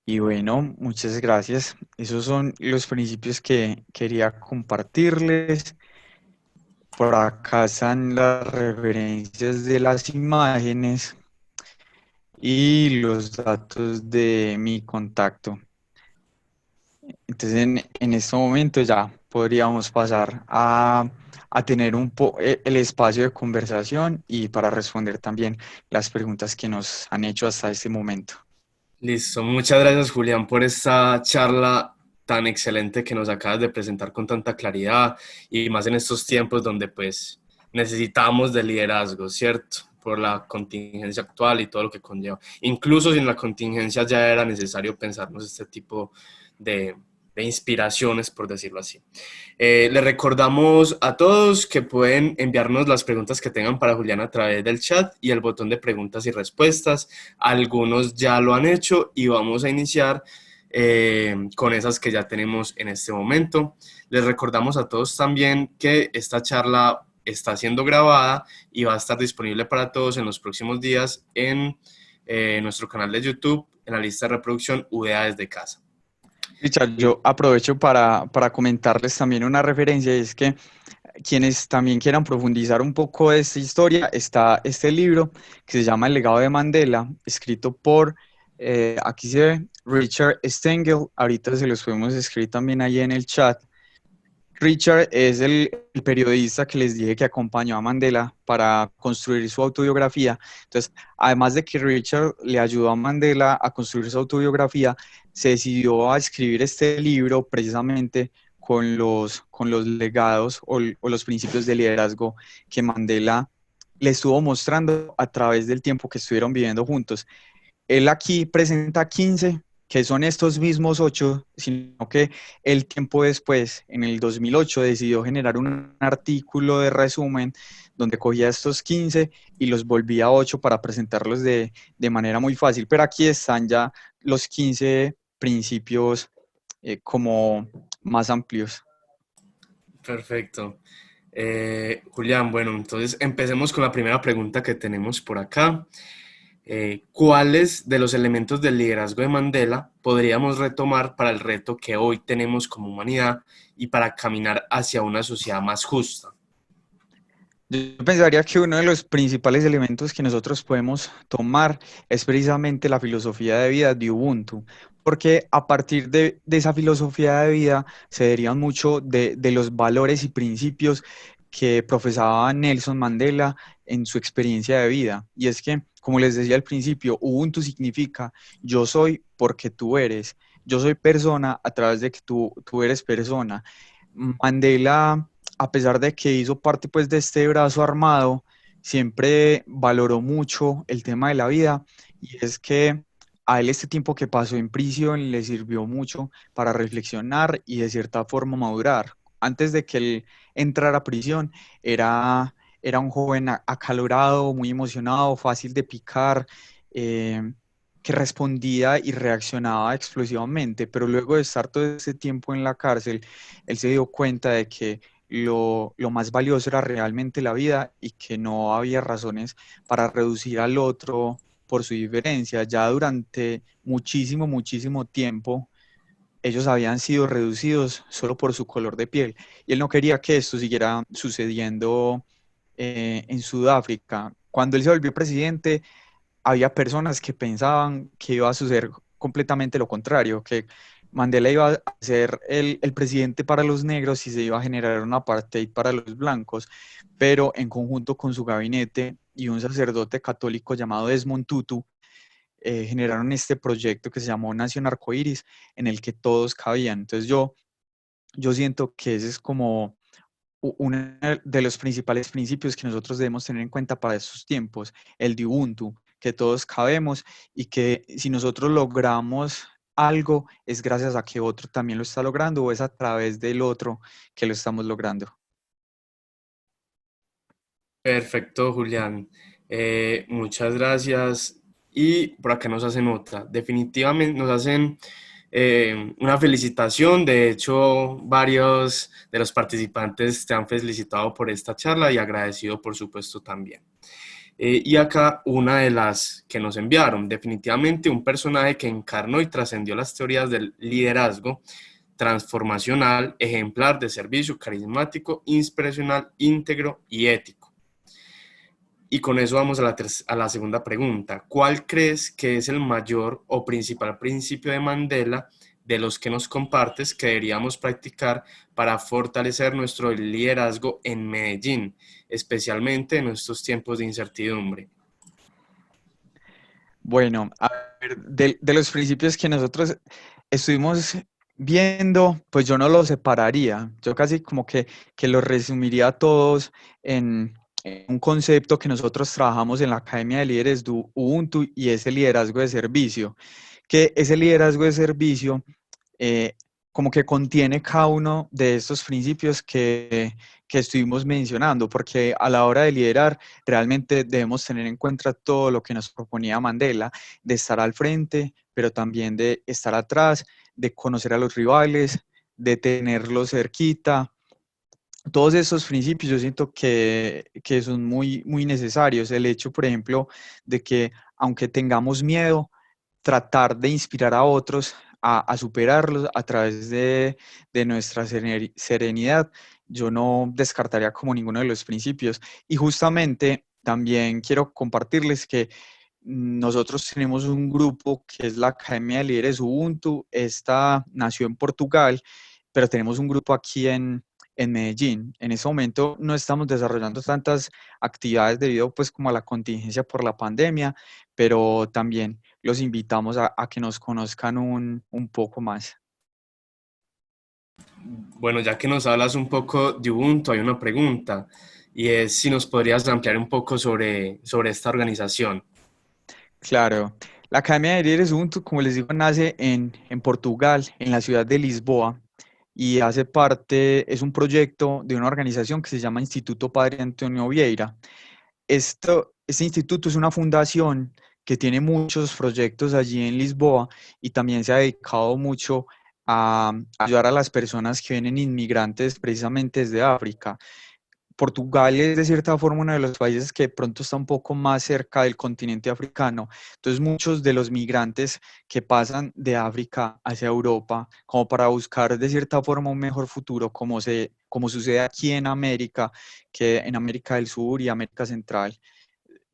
Y bueno, muchas gracias. Esos son los principios que quería compartirles. Por acá están las referencias de las imágenes y los datos de mi contacto. Entonces, en este momento ya podríamos pasar a tener el espacio de conversación y para responder también las preguntas que nos han hecho hasta este momento. Listo, muchas gracias Julián por esta charla tan excelente que nos acabas de presentar con tanta claridad y más en estos tiempos donde pues necesitamos de liderazgo, ¿cierto? Por la contingencia actual y todo lo que conlleva. Incluso sin la contingencia ya era necesario pensarnos este tipo de, de inspiraciones, por decirlo así. Les recordamos a todos que pueden enviarnos las preguntas que tengan para Julián a través del chat y el botón de preguntas y respuestas. Algunos ya lo han hecho y vamos a iniciar con esas que ya tenemos en este momento. Les recordamos a todos también que esta charla está siendo grabada y va a estar disponible para todos en los próximos días en nuestro canal de YouTube, en la lista de reproducción UDA desde casa. Richard, yo aprovecho para comentarles también una referencia, y es que quienes también quieran profundizar un poco de esta historia, está este libro que se llama El legado de Mandela, escrito por, aquí se ve, Richard Stengel. Ahorita se los podemos escribir también ahí en el chat. Richard es el periodista que les dije que acompañó a Mandela para construir su autobiografía. Entonces, además de que Richard le ayudó a Mandela a construir su autobiografía, se decidió a escribir este libro precisamente con los legados o los principios de liderazgo que Mandela le estuvo mostrando a través del tiempo que estuvieron viviendo juntos. Él aquí presenta 15, que son estos mismos 8, sino que el tiempo después, en el 2008, decidió generar un artículo de resumen donde cogía estos 15 y los volvía a 8 para presentarlos de manera muy fácil. Pero aquí están ya los 15 principios como más amplios. Perfecto. Julián, bueno, entonces empecemos con la primera pregunta que tenemos por acá. ¿Cuáles de los elementos del liderazgo de Mandela podríamos retomar para el reto que hoy tenemos como humanidad y para caminar hacia una sociedad más justa? Yo pensaría que uno de los principales elementos que nosotros podemos tomar es precisamente la filosofía de vida de Ubuntu, porque a partir de esa filosofía de vida se derivan mucho de los valores y principios que profesaba Nelson Mandela en su experiencia de vida. Y es que, como les decía al principio, Ubuntu significa yo soy porque tú eres, yo soy persona a través de que tú eres persona. Mandela, a pesar de que hizo parte pues de este brazo armado, siempre valoró mucho el tema de la vida, y es que a él este tiempo que pasó en prisión le sirvió mucho para reflexionar y de cierta forma madurar. Antes de que él entrara a prisión, era un joven acalorado, muy emocionado, fácil de picar, eh, que respondía y reaccionaba explosivamente, pero luego de estar todo ese tiempo en la cárcel, él se dio cuenta de que lo más valioso era realmente la vida y que no había razones para reducir al otro por su diferencia. Ya durante muchísimo, muchísimo tiempo, ellos habían sido reducidos solo por su color de piel. Y él no quería que esto siguiera sucediendo en Sudáfrica. Cuando él se volvió presidente, había personas que pensaban que iba a suceder completamente lo contrario, que Mandela iba a ser el presidente para los negros y se iba a generar un apartheid para los blancos, pero en conjunto con su gabinete y un sacerdote católico llamado Desmond Tutu, generaron este proyecto que se llamó Nación Arcoíris, en el que todos cabían. Entonces yo siento que ese es como uno de los principales principios que nosotros debemos tener en cuenta para estos tiempos, el de Ubuntu, que todos cabemos y que si nosotros logramos algo es gracias a que otro también lo está logrando o es a través del otro que lo estamos logrando. Perfecto, Julián. Muchas gracias. Y por acá nos hacen otra. Definitivamente nos hacen Una felicitación, de hecho varios de los participantes te han felicitado por esta charla y agradecido por supuesto también. Y acá una de las que nos enviaron, definitivamente un personaje que encarnó y trascendió las teorías del liderazgo transformacional, ejemplar de servicio, carismático, inspiracional, íntegro y ético. Y con eso vamos a la segunda pregunta. ¿Cuál crees que es el mayor o principal principio de Mandela de los que nos compartes que deberíamos practicar para fortalecer nuestro liderazgo en Medellín, especialmente en estos tiempos de incertidumbre? Bueno, a ver, de los principios que nosotros estuvimos viendo, pues yo no los separaría. Yo casi como que los resumiría todos en un concepto que nosotros trabajamos en la Academia de Líderes de Ubuntu y es el liderazgo de servicio. Que ese liderazgo de servicio eh, como que contiene cada uno de estos principios que estuvimos mencionando, porque a la hora de liderar realmente debemos tener en cuenta todo lo que nos proponía Mandela, de estar al frente, pero también de estar atrás, de conocer a los rivales, de tenerlos cerquita. Todos esos principios yo siento que son muy, muy necesarios. El hecho, por ejemplo, de que aunque tengamos miedo, tratar de inspirar a otros a superarlos a través de nuestra serenidad, yo no descartaría como ninguno de los principios. Y justamente también quiero compartirles que nosotros tenemos un grupo que es la Academia de Líderes Ubuntu. Esta nació en Portugal, pero tenemos un grupo aquí en Medellín. En ese momento no estamos desarrollando tantas actividades debido pues como a la contingencia por la pandemia, pero también los invitamos a que nos conozcan un poco más. Bueno, ya que nos hablas un poco de Ubuntu, hay una pregunta y es si nos podrías ampliar un poco sobre esta organización. Claro, la Academia de Líderes Ubuntu, como les digo, nace en Portugal, en la ciudad de Lisboa, y hace parte, es un proyecto de una organización que se llama Instituto Padre Antonio Vieira. Este instituto es una fundación que tiene muchos proyectos allí en Lisboa y también se ha dedicado mucho a ayudar a las personas que vienen inmigrantes precisamente desde África. Portugal es de cierta forma uno de los países que de pronto está un poco más cerca del continente africano. Entonces muchos de los migrantes que pasan de África hacia Europa como para buscar de cierta forma un mejor futuro, como sucede aquí en América, que en América del Sur y América Central,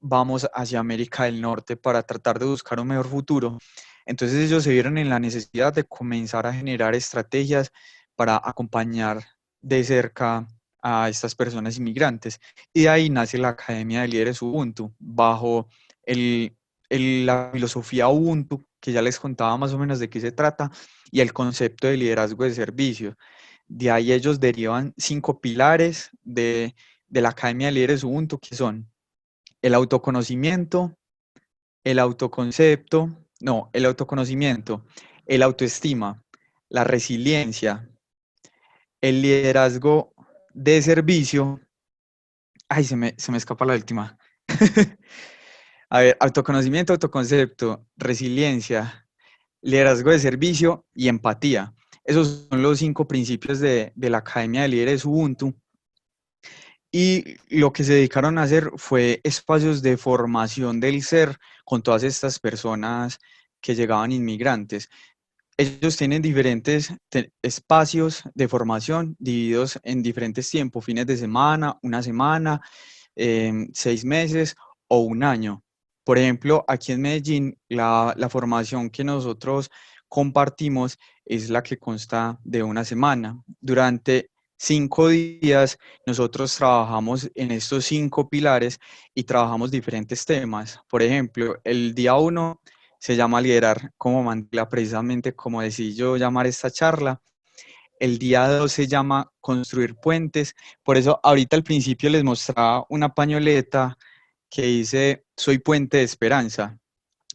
vamos hacia América del Norte para tratar de buscar un mejor futuro. Entonces ellos se vieron en la necesidad de comenzar a generar estrategias para acompañar de cerca a estas personas inmigrantes. Y de ahí nace la Academia de Líderes Ubuntu, bajo la filosofía Ubuntu, que ya les contaba más o menos de qué se trata, y el concepto de liderazgo de servicio. De ahí ellos derivan 5 pilares de la Academia de Líderes Ubuntu, que son el autoconocimiento, el autoconcepto, no, el autoconocimiento, el autoestima, la resiliencia, el liderazgo de servicio. Ay, se me escapa la última. A ver, autoconocimiento, autoconcepto, resiliencia, liderazgo de servicio y empatía. Esos son los 5 principios de la Academia de Líderes Ubuntu. Y lo que se dedicaron a hacer fue espacios de formación del ser con todas estas personas que llegaban inmigrantes. Ellos tienen diferentes espacios de formación divididos en diferentes tiempos, fines de semana, una semana, 6 meses o un año. Por ejemplo, aquí en Medellín, la formación que nosotros compartimos es la que consta de una semana. Durante 5 días nosotros trabajamos en estos 5 pilares y trabajamos diferentes temas. Por ejemplo, el día 1 se llama liderar como Mandela, precisamente como decidí yo llamar esta charla. El día 2 se llama construir puentes. Por eso ahorita al principio les mostraba una pañoleta que dice soy puente de esperanza.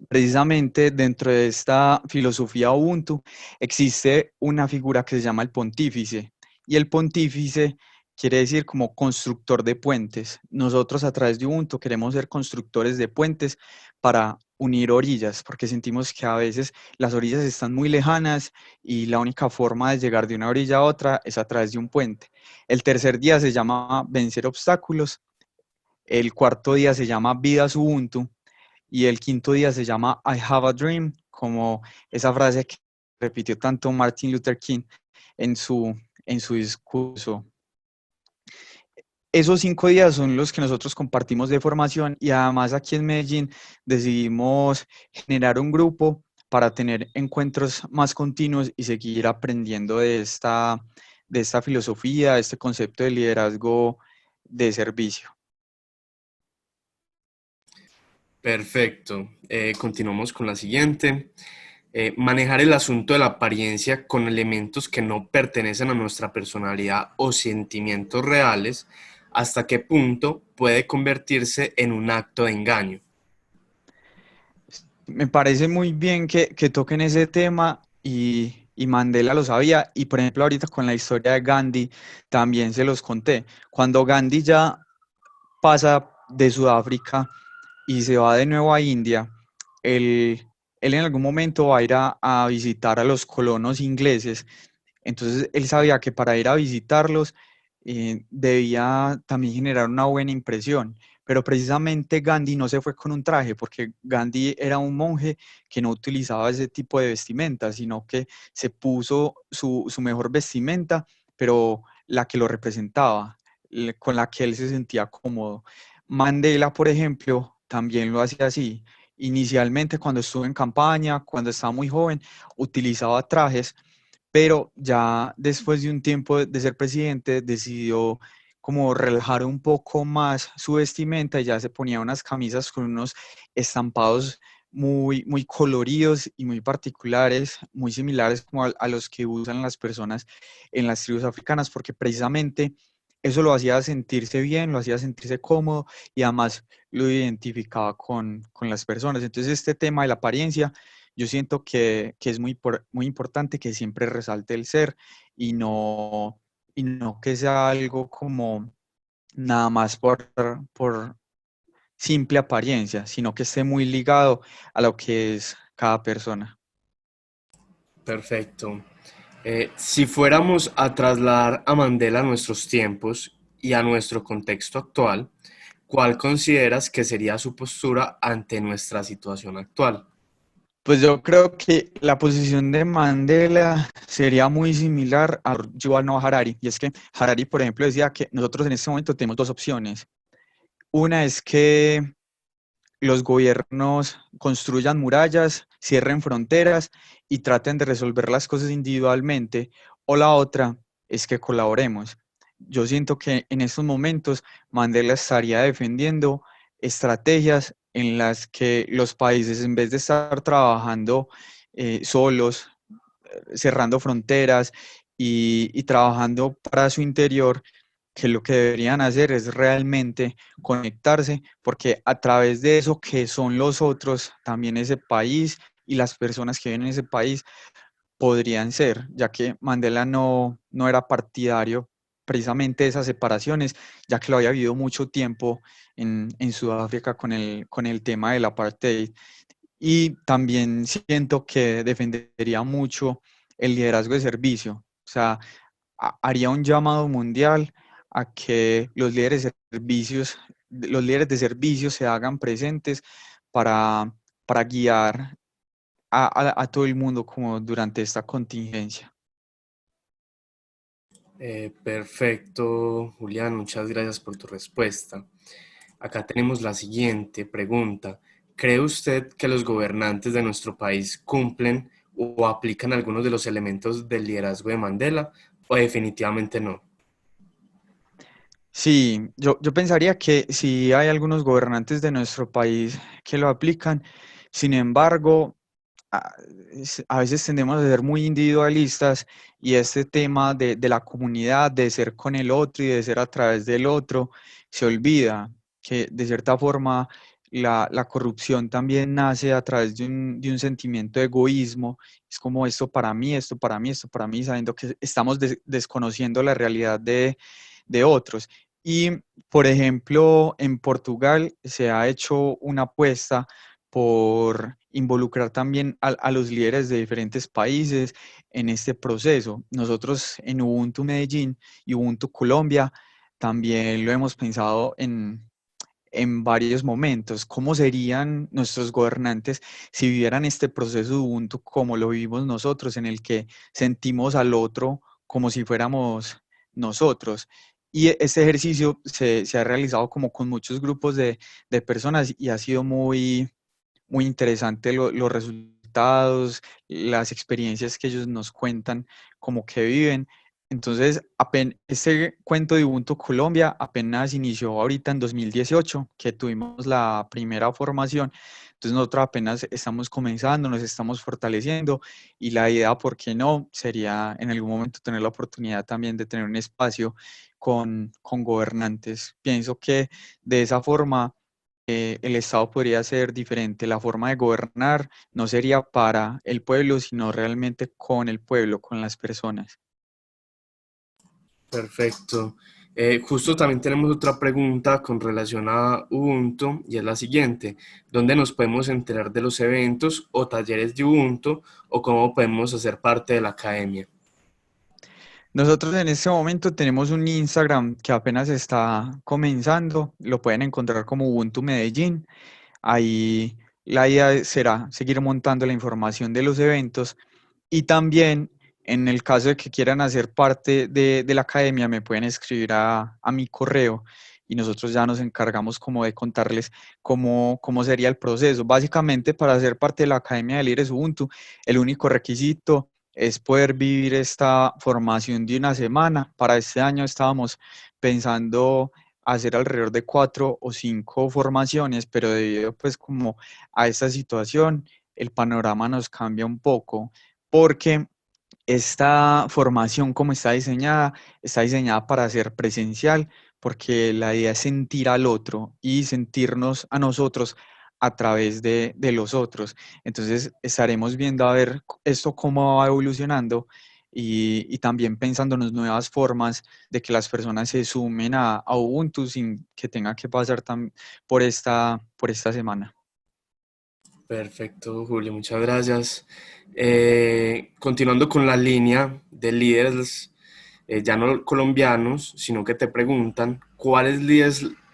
Precisamente dentro de esta filosofía Ubuntu existe una figura que se llama el pontífice, y el pontífice quiere decir como constructor de puentes. Nosotros a través de Ubuntu queremos ser constructores de puentes para unir orillas, porque sentimos que a veces las orillas están muy lejanas y la única forma de llegar de una orilla a otra es a través de un puente. El tercer día se llama vencer obstáculos, el cuarto día se llama vidas Ubuntu y el quinto día se llama I have a dream, como esa frase que repitió tanto Martin Luther King en su discurso. Esos 5 días son los que nosotros compartimos de formación y además aquí en Medellín decidimos generar un grupo para tener encuentros más continuos y seguir aprendiendo de esta filosofía, de este concepto de liderazgo de servicio. Perfecto. Continuamos con la siguiente. Manejar el asunto de la apariencia con elementos que no pertenecen a nuestra personalidad o sentimientos reales, ¿hasta qué punto puede convertirse en un acto de engaño? Me parece muy bien que toquen ese tema y Mandela lo sabía. Y por ejemplo, ahorita con la historia de Gandhi también se los conté. Cuando Gandhi ya pasa de Sudáfrica y se va de nuevo a India, él en algún momento va a ir a visitar a los colonos ingleses. Entonces él sabía que para ir a visitarlos debía también generar una buena impresión. Pero precisamente Gandhi no se fue con un traje, porque Gandhi era un monje que no utilizaba ese tipo de vestimenta, sino que se puso su mejor vestimenta, pero la que lo representaba, con la que él se sentía cómodo. Mandela, por ejemplo, también lo hacía así. Inicialmente, cuando estuvo en campaña, cuando estaba muy joven, utilizaba trajes, pero ya después de un tiempo de ser presidente decidió como relajar un poco más su vestimenta y ya se ponía unas camisas con unos estampados muy, muy coloridos y muy particulares, muy similares como a los que usan las personas en las tribus africanas, porque precisamente eso lo hacía sentirse bien, lo hacía sentirse cómodo y además lo identificaba con las personas. Entonces este tema de la apariencia, yo siento que es muy importante que siempre resalte el ser y no que sea algo como nada más por simple apariencia, sino que esté muy ligado a lo que es cada persona. Perfecto. Si fuéramos a trasladar a Mandela a nuestros tiempos y a nuestro contexto actual, ¿cuál consideras que sería su postura ante nuestra situación actual? Pues yo creo que la posición de Mandela sería muy similar a Yuval Noah Harari. Y es que Harari, por ejemplo, decía que nosotros en este momento tenemos dos opciones. Una es que los gobiernos construyan murallas, cierren fronteras y traten de resolver las cosas individualmente. O la otra es que colaboremos. Yo siento que en estos momentos Mandela estaría defendiendo estrategias en las que los países, en vez de estar trabajando solos, cerrando fronteras y trabajando para su interior, que lo que deberían hacer es realmente conectarse, porque a través de eso que son los otros, también ese país y las personas que viven en ese país podrían ser, ya que Mandela no era partidario precisamente de esas separaciones, ya que lo había vivido mucho tiempo en Sudáfrica con el tema del apartheid. Y también siento que defendería mucho el liderazgo de servicio. O sea, haría un llamado mundial a que los líderes de servicios se hagan presentes para guiar a todo el mundo como durante esta contingencia. Perfecto, Julián, muchas gracias por tu respuesta. Acá tenemos la siguiente pregunta. ¿Cree usted que los gobernantes de nuestro país cumplen o aplican algunos de los elementos del liderazgo de Mandela o definitivamente no? Sí, yo pensaría que sí hay algunos gobernantes de nuestro país que lo aplican. Sin embargo, a, a veces tendemos a ser muy individualistas y este tema de la comunidad, de ser con el otro y de ser a través del otro, se olvida que de cierta forma la corrupción también nace a través de un sentimiento de egoísmo. Es como esto para mí, esto para mí, esto para mí, sabiendo que estamos desconociendo la realidad de otros. Y, por ejemplo, en Portugal se ha hecho una apuesta por involucrar también a los líderes de diferentes países en este proceso. Nosotros en Ubuntu Medellín y Ubuntu Colombia también lo hemos pensado en varios momentos. ¿Cómo serían nuestros gobernantes si vivieran este proceso de Ubuntu como lo vivimos nosotros, en el que sentimos al otro como si fuéramos nosotros? Y este ejercicio se ha realizado como con muchos grupos de personas y ha sido muy interesante los resultados, las experiencias que ellos nos cuentan, como que viven. Entonces, este cuento de Ubuntu Colombia apenas inició ahorita en 2018, que tuvimos la primera formación. Entonces, nosotros apenas estamos comenzando, nos estamos fortaleciendo y la idea, ¿por qué no?, sería en algún momento tener la oportunidad también de tener un espacio con gobernantes. Pienso que de esa forma el Estado podría ser diferente. La forma de gobernar no sería para el pueblo, sino realmente con el pueblo, con las personas. Perfecto. Justo también tenemos otra pregunta con relación a Ubuntu y es la siguiente. ¿Dónde nos podemos enterar de los eventos o talleres de Ubuntu o cómo podemos hacer parte de la academia? Nosotros en este momento tenemos un Instagram que apenas está comenzando, lo pueden encontrar como Ubuntu Medellín. Ahí la idea será seguir montando la información de los eventos y también en el caso de que quieran hacer parte de la academia me pueden escribir a mi correo y nosotros ya nos encargamos como de contarles cómo sería el proceso. Básicamente, para ser parte de la Academia de Líderes Ubuntu, el único requisito es poder vivir esta formación de una semana. Para este año estábamos pensando hacer alrededor de 4 o 5 formaciones, pero debido pues como a esta situación, el panorama nos cambia un poco, porque esta formación como está diseñada para ser presencial, porque la idea es sentir al otro y sentirnos a nosotros a través de los otros. Entonces estaremos viendo a ver esto cómo va evolucionando y también pensando en nuevas formas de que las personas se sumen a Ubuntu sin que tenga que pasar por esta semana. Perfecto, Julio, muchas gracias. Continuando con la línea de líderes, ya no colombianos, sino que te preguntan, ¿cuáles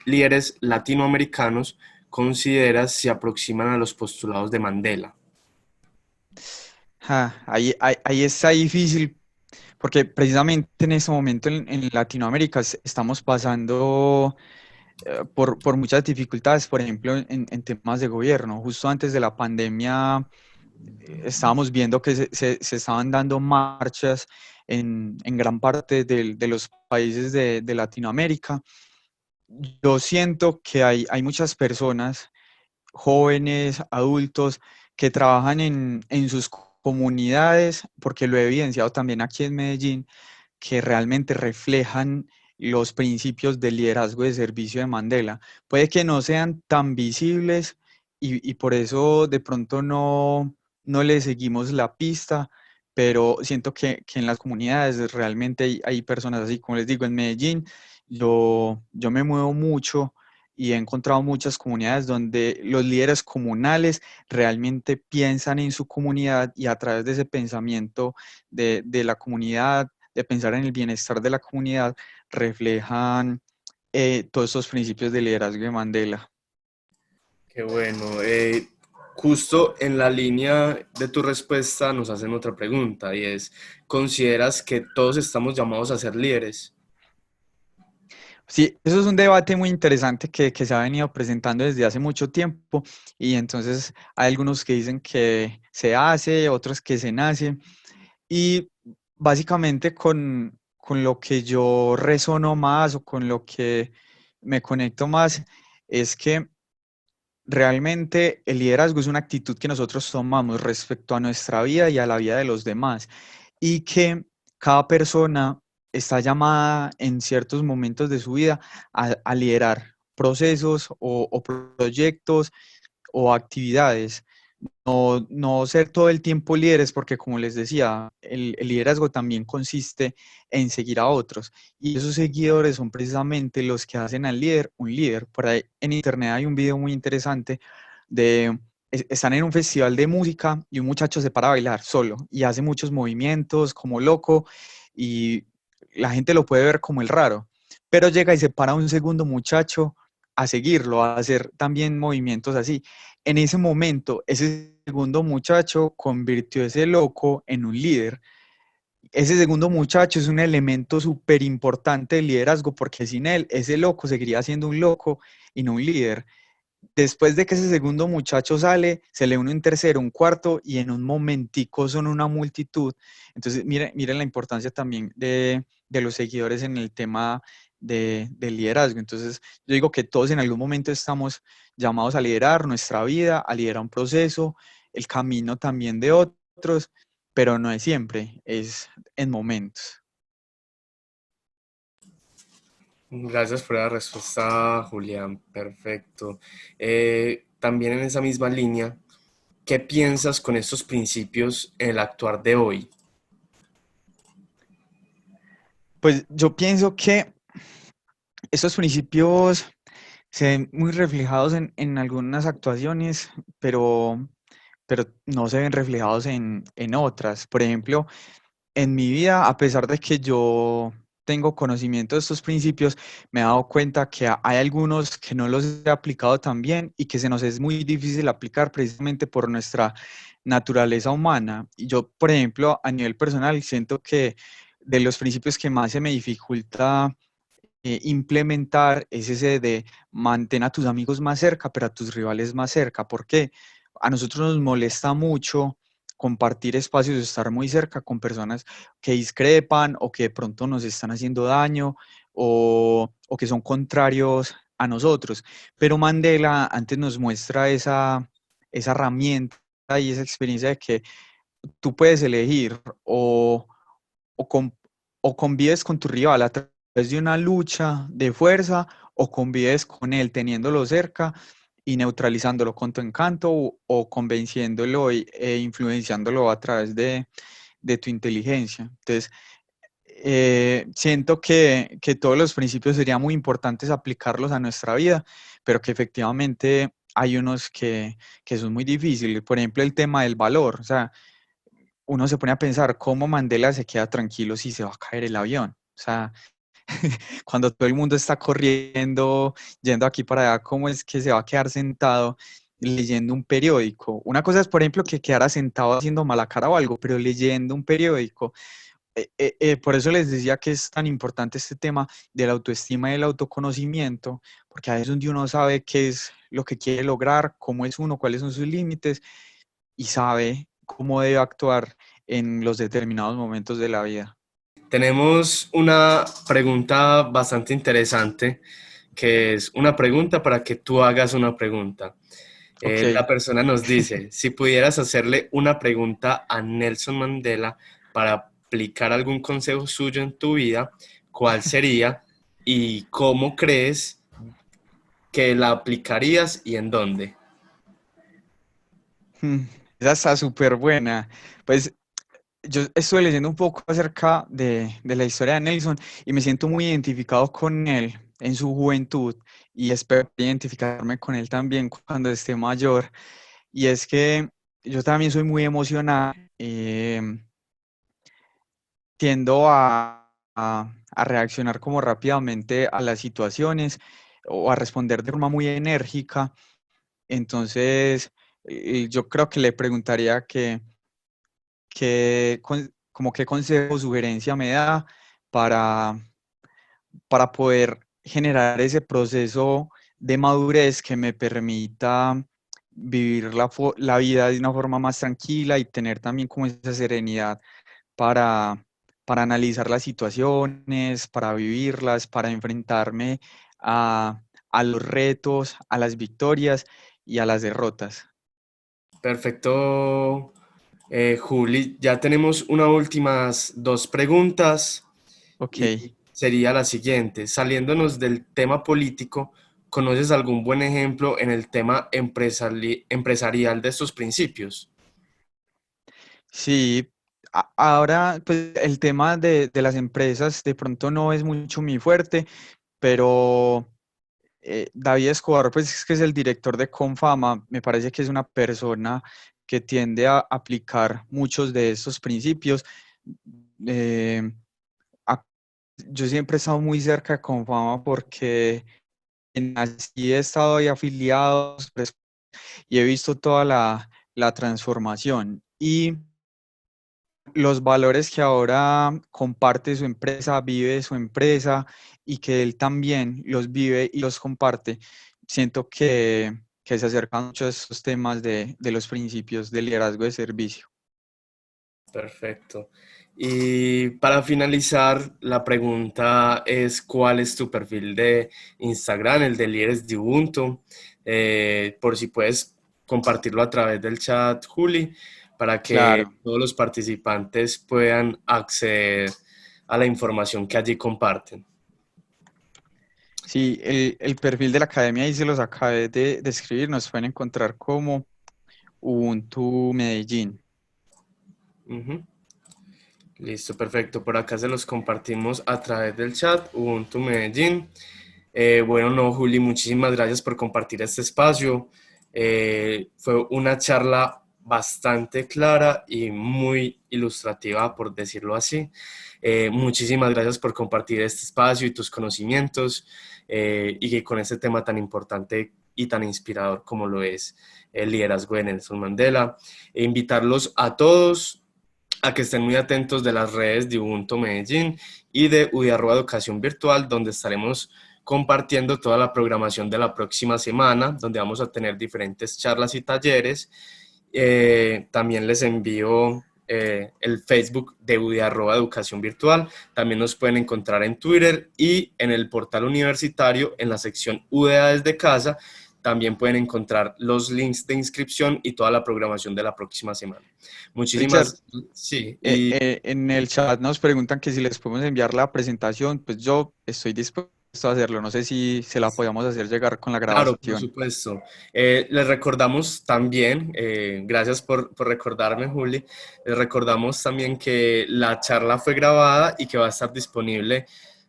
líderes latinoamericanos consideras se aproximan a los postulados de Mandela? Ahí está difícil porque precisamente en este momento en Latinoamérica estamos pasando por muchas dificultades, por ejemplo, en temas de gobierno. Justo antes de la pandemia estábamos viendo que se estaban dando marchas en gran parte de los países de Latinoamérica. Yo siento que hay muchas personas, jóvenes, adultos, que trabajan en sus comunidades, porque lo he evidenciado también aquí en Medellín, que realmente reflejan los principios del liderazgo de servicio de Mandela. Puede que no sean tan visibles y por eso de pronto no le seguimos la pista, pero siento que en las comunidades realmente hay personas así, como les digo, en Medellín yo me muevo mucho y he encontrado muchas comunidades donde los líderes comunales realmente piensan en su comunidad y a través de ese pensamiento de la comunidad, de pensar en el bienestar de la comunidad, reflejan todos estos principios de liderazgo de Mandela. Qué bueno. Justo en la línea de tu respuesta nos hacen otra pregunta y es, ¿consideras que todos estamos llamados a ser líderes? Sí, eso es un debate muy interesante que se ha venido presentando desde hace mucho tiempo y entonces hay algunos que dicen que se hace, otros que se nace y básicamente con lo que yo resono más o con lo que me conecto más es que realmente el liderazgo es una actitud que nosotros tomamos respecto a nuestra vida y a la vida de los demás y que cada persona está llamada en ciertos momentos de su vida a liderar procesos o proyectos o actividades. No ser todo el tiempo líderes, porque como les decía, el liderazgo también consiste en seguir a otros. Y esos seguidores son precisamente los que hacen al líder un líder. Por ahí en internet hay un video muy interesante de están en un festival de música y un muchacho se para a bailar solo y hace muchos movimientos como loco y la gente lo puede ver como el raro, pero llega y se para un segundo muchacho a seguirlo, a hacer también movimientos así. En ese momento, ese segundo muchacho convirtió a ese loco en un líder. Ese segundo muchacho es un elemento súper importante del liderazgo porque sin él, ese loco seguiría siendo un loco y no un líder. Después de que ese segundo muchacho sale, se le une un tercero, un cuarto y en un momentico son una multitud. Entonces, miren la importancia también de los seguidores en el tema del liderazgo. Entonces, yo digo que todos en algún momento estamos llamados a liderar nuestra vida, a liderar un proceso, el camino también de otros, pero no es siempre, es en momentos. Gracias por la respuesta, Julián. Perfecto. También en esa misma línea, ¿qué piensas con estos principios en el actuar de hoy? Pues yo pienso que estos principios se ven muy reflejados en algunas actuaciones, pero no se ven reflejados en otras. Por ejemplo, en mi vida, a pesar de que yo tengo conocimiento de estos principios, me he dado cuenta que hay algunos que no los he aplicado tan bien y que se nos es muy difícil aplicar precisamente por nuestra naturaleza humana. Y yo, por ejemplo, a nivel personal, siento que de los principios que más se me dificulta implementar es ese de mantén a tus amigos más cerca, pero a tus rivales más cerca. ¿Por qué? A nosotros nos molesta mucho compartir espacios, estar muy cerca con personas que discrepan o que de pronto nos están haciendo daño o que son contrarios a nosotros. Pero Mandela antes nos muestra esa herramienta y esa experiencia de que tú puedes elegir o, con, o convives con tu rival a través de una lucha de fuerza o convives con él teniéndolo cerca y neutralizándolo con tu encanto o convenciéndolo e influenciándolo a través de tu inteligencia. Entonces, siento que todos los principios serían muy importantes aplicarlos a nuestra vida, pero que efectivamente hay unos que son muy difíciles. Por ejemplo, el tema del valor. O sea, uno se pone a pensar cómo Mandela se queda tranquilo si se va a caer el avión. O sea, cuando todo el mundo está corriendo, yendo aquí para allá, ¿cómo es que se va a quedar sentado leyendo un periódico? Una cosa es, por ejemplo, que quedara sentado haciendo mala cara o algo, pero leyendo un periódico. Por eso les decía que es tan importante este tema de la autoestima y el autoconocimiento, porque a veces donde uno sabe qué es lo que quiere lograr, cómo es uno, cuáles son sus límites y sabe cómo debe actuar en los determinados momentos de la vida. Tenemos una pregunta bastante interesante, que es una pregunta para que tú hagas una pregunta. Ok. La persona nos dice, si pudieras hacerle una pregunta a Nelson Mandela para aplicar algún consejo suyo en tu vida, ¿cuál sería y cómo crees que la aplicarías y en dónde? Mm, Esa está súper buena. Pues yo estuve leyendo un poco acerca de la historia de Nelson y me siento muy identificado con él en su juventud y espero identificarme con él también cuando esté mayor. Y es que yo también soy muy emocional, tiendo a reaccionar como rápidamente a las situaciones o a responder de forma muy enérgica. Entonces, yo creo que le preguntaría como qué consejo o sugerencia me da para, para poder generar ese proceso de madurez que me permita vivir la vida de una forma más tranquila y tener también como esa serenidad para, para analizar las situaciones, para vivirlas, para enfrentarme a los retos, a las victorias y a las derrotas. Perfecto, Juli. Ya tenemos unas últimas dos preguntas Ok. y sería la siguiente. Saliéndonos del tema político, ¿conoces algún buen ejemplo en el tema empresarial de estos principios? Sí, ahora pues el tema de las empresas de pronto no es mucho mi fuerte, pero David Escobar, pues es que es el director de Confama, me parece que es una persona que tiende a aplicar muchos de estos principios. Eh, a- yo siempre he estado muy cerca de Confama porque así he estado ahí afiliado pues, y he visto toda la transformación. Y los valores que ahora comparte su empresa, vive su empresa y que él también los vive y los comparte, siento que se acercan mucho a esos temas de los principios del liderazgo de servicio. Perfecto. Y para finalizar, la pregunta es, ¿cuál es tu perfil de Instagram, el de Líderes de Ubuntu? Por si puedes compartirlo a través del chat, Juli, para que Claro, todos los participantes puedan acceder a la información que allí comparten. sí, el perfil de la academia ahí se los acabé de escribir, nos pueden encontrar como Ubuntu Medellín. Ujú. Listo, perfecto. Por acá se los compartimos a través del chat, Ubuntu Medellín. Bueno, no, Juli, muchísimas gracias por compartir este espacio. Fue una charla bastante clara y muy ilustrativa, por decirlo así. Muchísimas gracias por compartir este espacio y tus conocimientos y que con este tema tan importante y tan inspirador como lo es el liderazgo de Nelson Mandela. E invitarlos a todos a que estén muy atentos de las redes de Ubuntu Medellín y de UDI Educación Virtual, donde estaremos compartiendo toda la programación de la próxima semana, donde vamos a tener diferentes charlas y talleres. También les envío el Facebook de UDI Educación Virtual. También nos pueden encontrar en Twitter y en el portal universitario, en la sección UDA desde casa. También pueden encontrar los links de inscripción y toda la programación de la próxima semana. Richard, Muchísimas, sí, y en el chat nos preguntan que si les podemos enviar la presentación, pues yo estoy dispuesto a hacerlo. No sé si se la podemos hacer llegar con la claro, por grabación. supuesto. Les recordamos también, gracias por recordarme, Juli, les recordamos también que la charla fue grabada y que va a estar disponible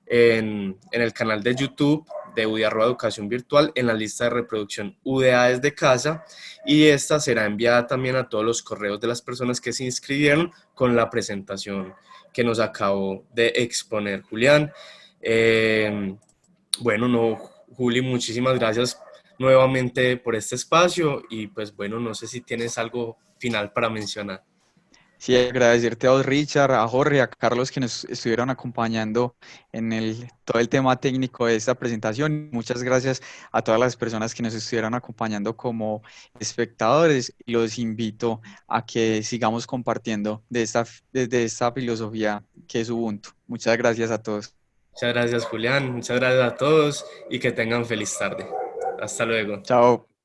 en el canal de YouTube de UDA Educación Virtual en la lista de reproducción UDA desde casa, y esta será enviada también a todos los correos de las personas que se inscribieron con la presentación que nos acabó de exponer Julián. Bueno, no, Juli, muchísimas gracias nuevamente por este espacio y pues bueno, no sé si tienes algo final para mencionar. Sí, agradecerte a vos, Richard, a Jorge, a Carlos que nos estuvieron acompañando en todo el tema técnico de esta presentación. Muchas gracias a todas las personas que nos estuvieron acompañando como espectadores. Los invito a que sigamos compartiendo de esta filosofía que es Ubuntu. Muchas gracias a todos. Muchas gracias, Julián, muchas gracias a todos y que tengan feliz tarde. Hasta luego. Chao.